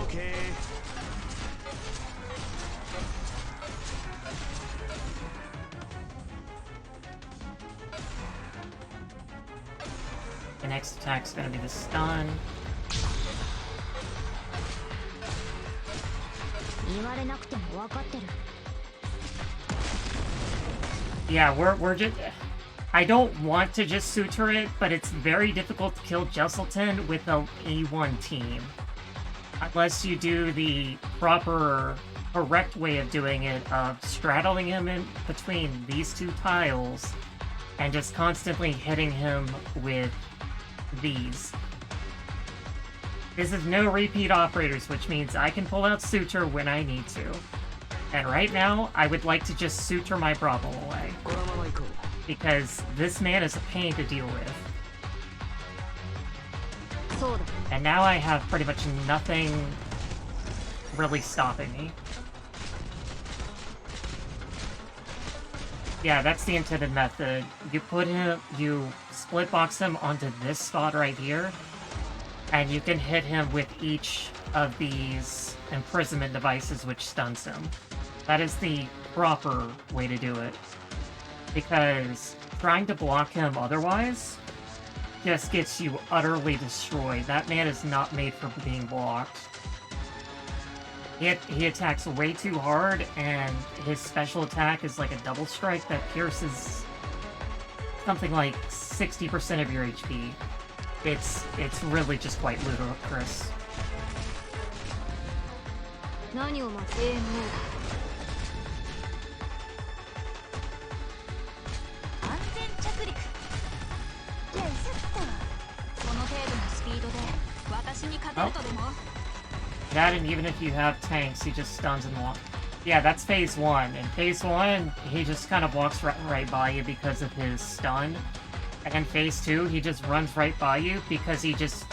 Okay. The next attack's gonna be the stun. Yeah, we're just... I don't want to just suture it, but it's very difficult to kill Jesselton with a E1 team. Unless you do the proper, correct way of doing it, of straddling him in between these 2 tiles, and just constantly hitting him with these. This is no repeat operators, which means I can pull out Suture when I need to. And right now, I would like to just Suture my problem away. Because this man is a pain to deal with. And now I have pretty much nothing really stopping me. Yeah, that's the intended method. You split box him onto this spot right here, and you can hit him with each of these imprisonment devices which stuns him. That is the proper way to do it. Because trying to block him otherwise just gets you utterly destroyed. That man is not made for being blocked. He attacks way too hard, and his special attack is like a double strike that pierces something like 60% of your HP. It's really just quite ludicrous. Oh. That, and even if you have tanks, he just stuns and walks. Yeah, that's phase 1. In phase 1, he just kind of walks right by you because of his stun. And in phase 2, he just runs right by you because he just,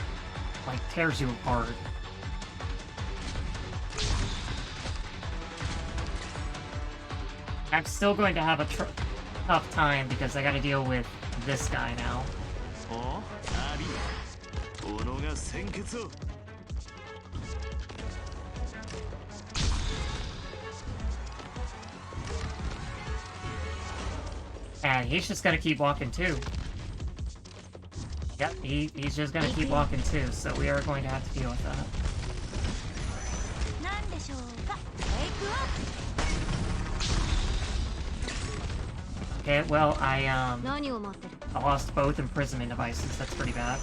like, tears you apart. I'm still going to have a tough time because I gotta deal with this guy now. And he's just gonna keep walking too. Yep, he's just gonna keep walking too, so we are going to have to deal with that. Okay, well, I lost both imprisonment devices. That's pretty bad.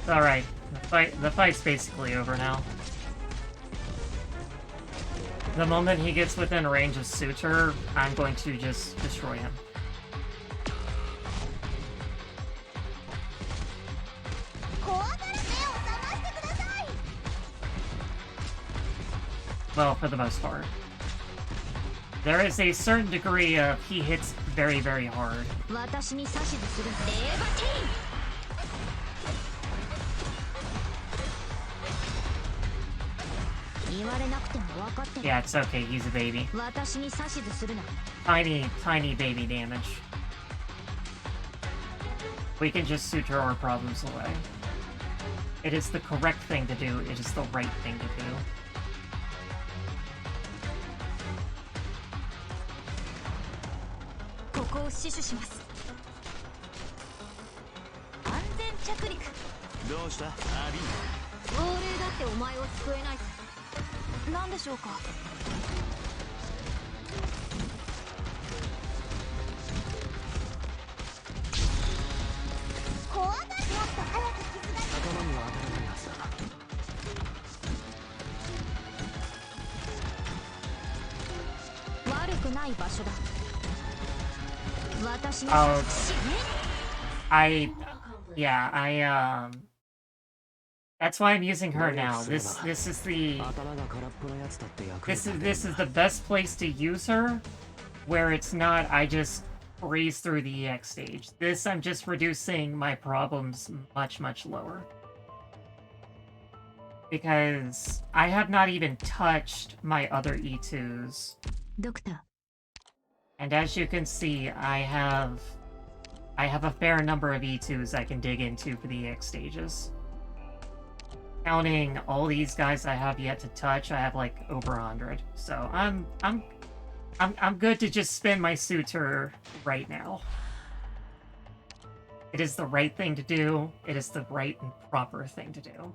Alright, the fight's basically over now. The moment he gets within range of Suture, I'm going to just destroy him. Well, for the most part. There is a certain degree of he hits very, very hard. Yeah, it's okay, he's a baby. Tiny baby damage. We can just suture our problems away. It is the correct thing to do, it is the right thing to do. That's why I'm using her now. This is the best place to use her, where it's not I just breeze through the EX stage. This, I'm just reducing my problems much, much lower. Because I have not even touched my other E2s. Doctor. And as you can see, I have a fair number of E2s I can dig into for the EX stages. Counting all these guys I have yet to touch, I have like over 100. So I'm good to just spin my suture right now. It is the right thing to do. It is the right and proper thing to do.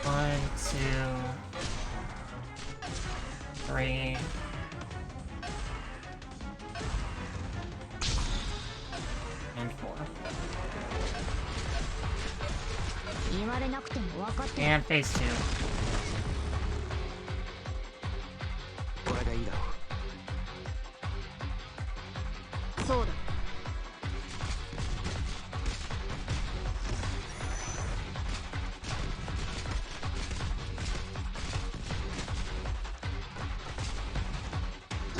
One, two, three. And 4. And phase 2. これでいいだろう。そうだ。よ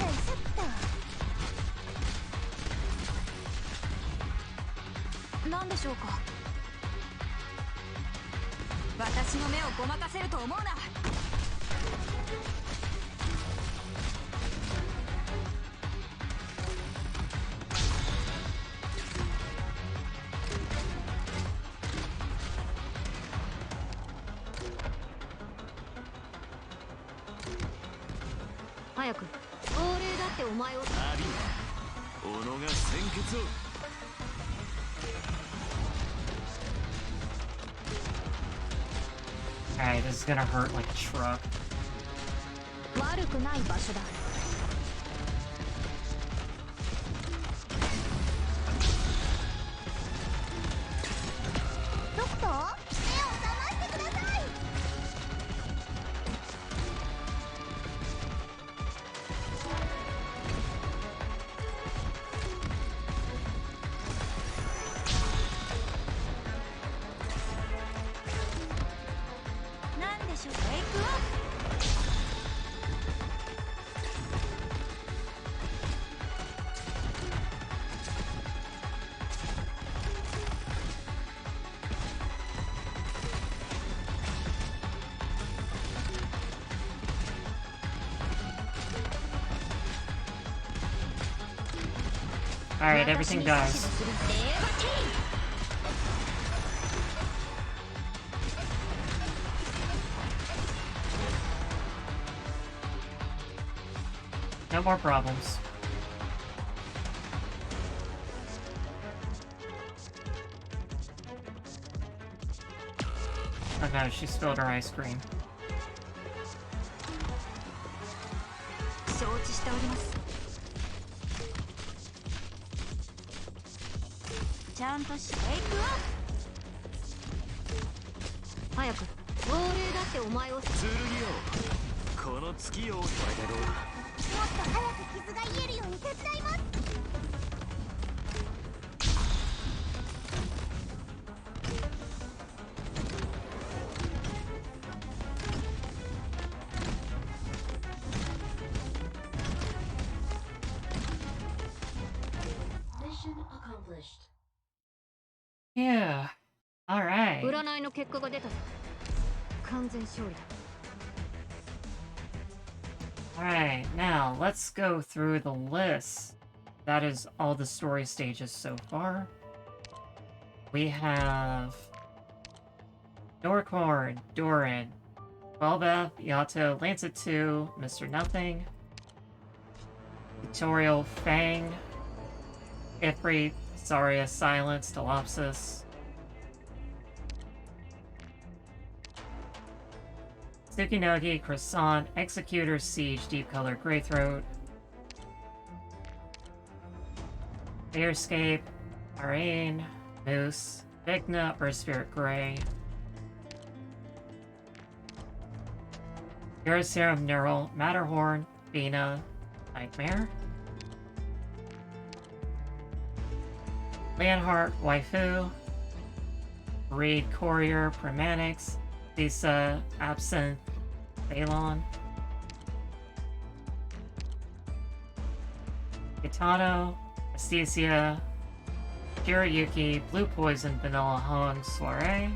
いしょっと。なんでしょうか。私の目をごまかせると思うな。早く。亡霊だってお前を。アビン、己が鮮血を。Alright, this is gonna hurt like a truck. 悪くない場所だ。ドクター、目を覚ましてください。なんでしょう、ウェイクアップ。Alright, everything dies. No more problems. Oh no, she spilled her ice cream. 承知しております。ちゃんとしウェイクアップ。早く。亡霊だってお前を。剣よ、この月を。これでどうだ。もっと早く傷が癒えるように手伝います。Yeah. Alright. 占いの結果が出たぞ。完全勝利だ。Alright, now let's go through the list. That is all the story stages so far. We have Corne, Durin, Welbeth, Yato, Lancet 2, Mr. Nothing, Tutorial, Fang, Ifrit, Saria, Silence, Ptilopsis, Tsukinogi, Croissant, Executor, Siege, Deepcolor, GreyThroat, Ayerscarpe, Arene, Mousse, Vigna, Earthspirit, Greyy, Corroserum, Nearl, Matterhorn, Bena, Nightmare, Leonhardt, Waifu, Courier, Pramanix, Sesa, Absent, Ceylon, Yato, Astesia, Shirayuki, Blue Poison, Vanilla Hung, Soiree,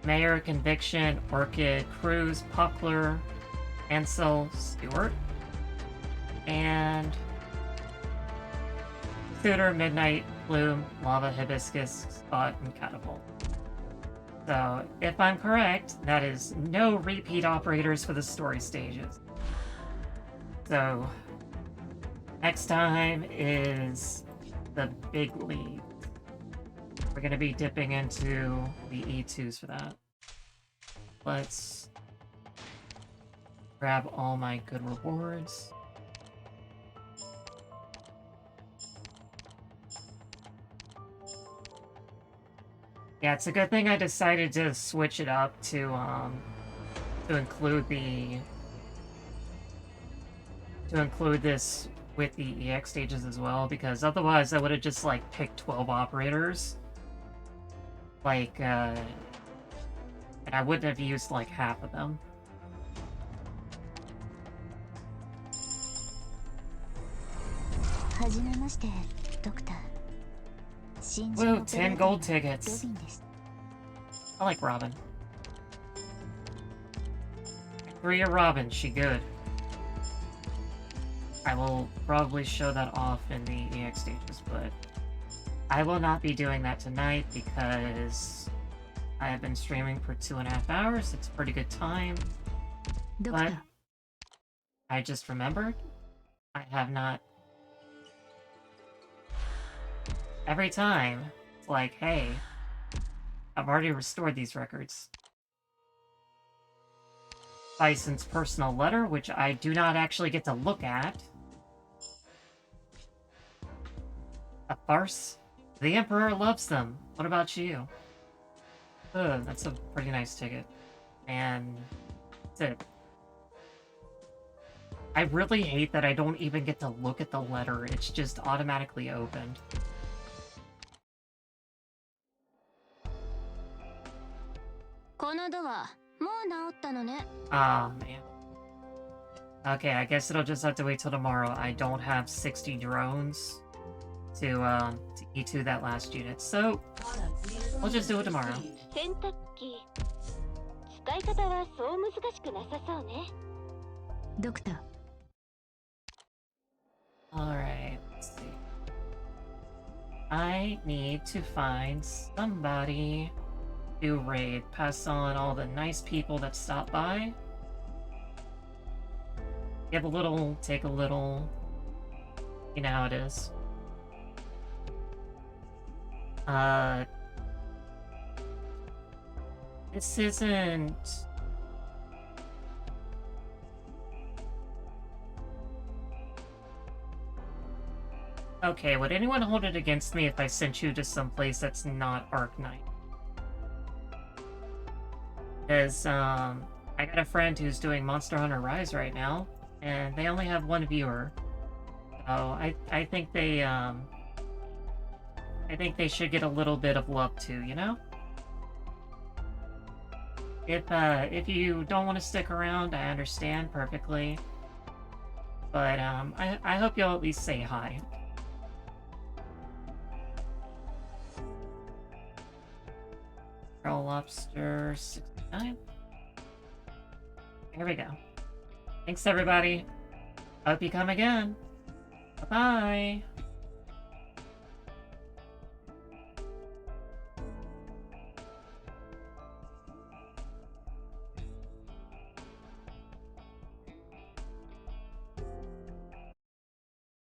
Mayor, Conviction, Orchid, Cruz, Puckler, Ansel, Stewart, and Executor, Midnight, Bloom, Lava, Hibiscus, Spot, and Catapult. So, if I'm correct, that is no repeat operators for the story stages. So, next time is the big league. We're going to be dipping into the E2s for that. Let's grab all my good rewards. Yeah, it's a good thing I decided to switch it up to include this with the EX stages as well, because otherwise I would have just like picked 12 operators. Like, and I wouldn't have used like half of them. Woo, 10 gold tickets. I like Robin. Courier Robin, she good. I will probably show that off in the EX stages, but I will not be doing that tonight because I have been streaming for 2.5 hours. It's a pretty good time. But I just remembered I have not. Every time, it's like, hey, I've already restored these records. Bison's personal letter, which I do not actually get to look at. A farce? The Emperor loves them. What about you? Ugh, that's a pretty nice ticket. And that's it. I really hate that I don't even get to look at the letter. It's just automatically opened. Oh, man. Okay, I guess it'll just have to wait till tomorrow. I don't have 60 drones to E2 that last unit, so we'll just do it tomorrow. Alright, let's see. I need to find somebody to raid. Pass on all the nice people that stop by. Give a little, take a little. You know how it is. This isn't... Okay, would anyone hold it against me if I sent you to some place that's not Arknight? Because, I got a friend who's doing Monster Hunter Rise right now, and they only have one viewer. So, I think they should get a little bit of love too, you know? If you don't want to stick around, I understand perfectly. But, I hope you'll at least say hi. Pearl Lobster 69. Here we go. Thanks, everybody. Hope you come again. Bye-bye.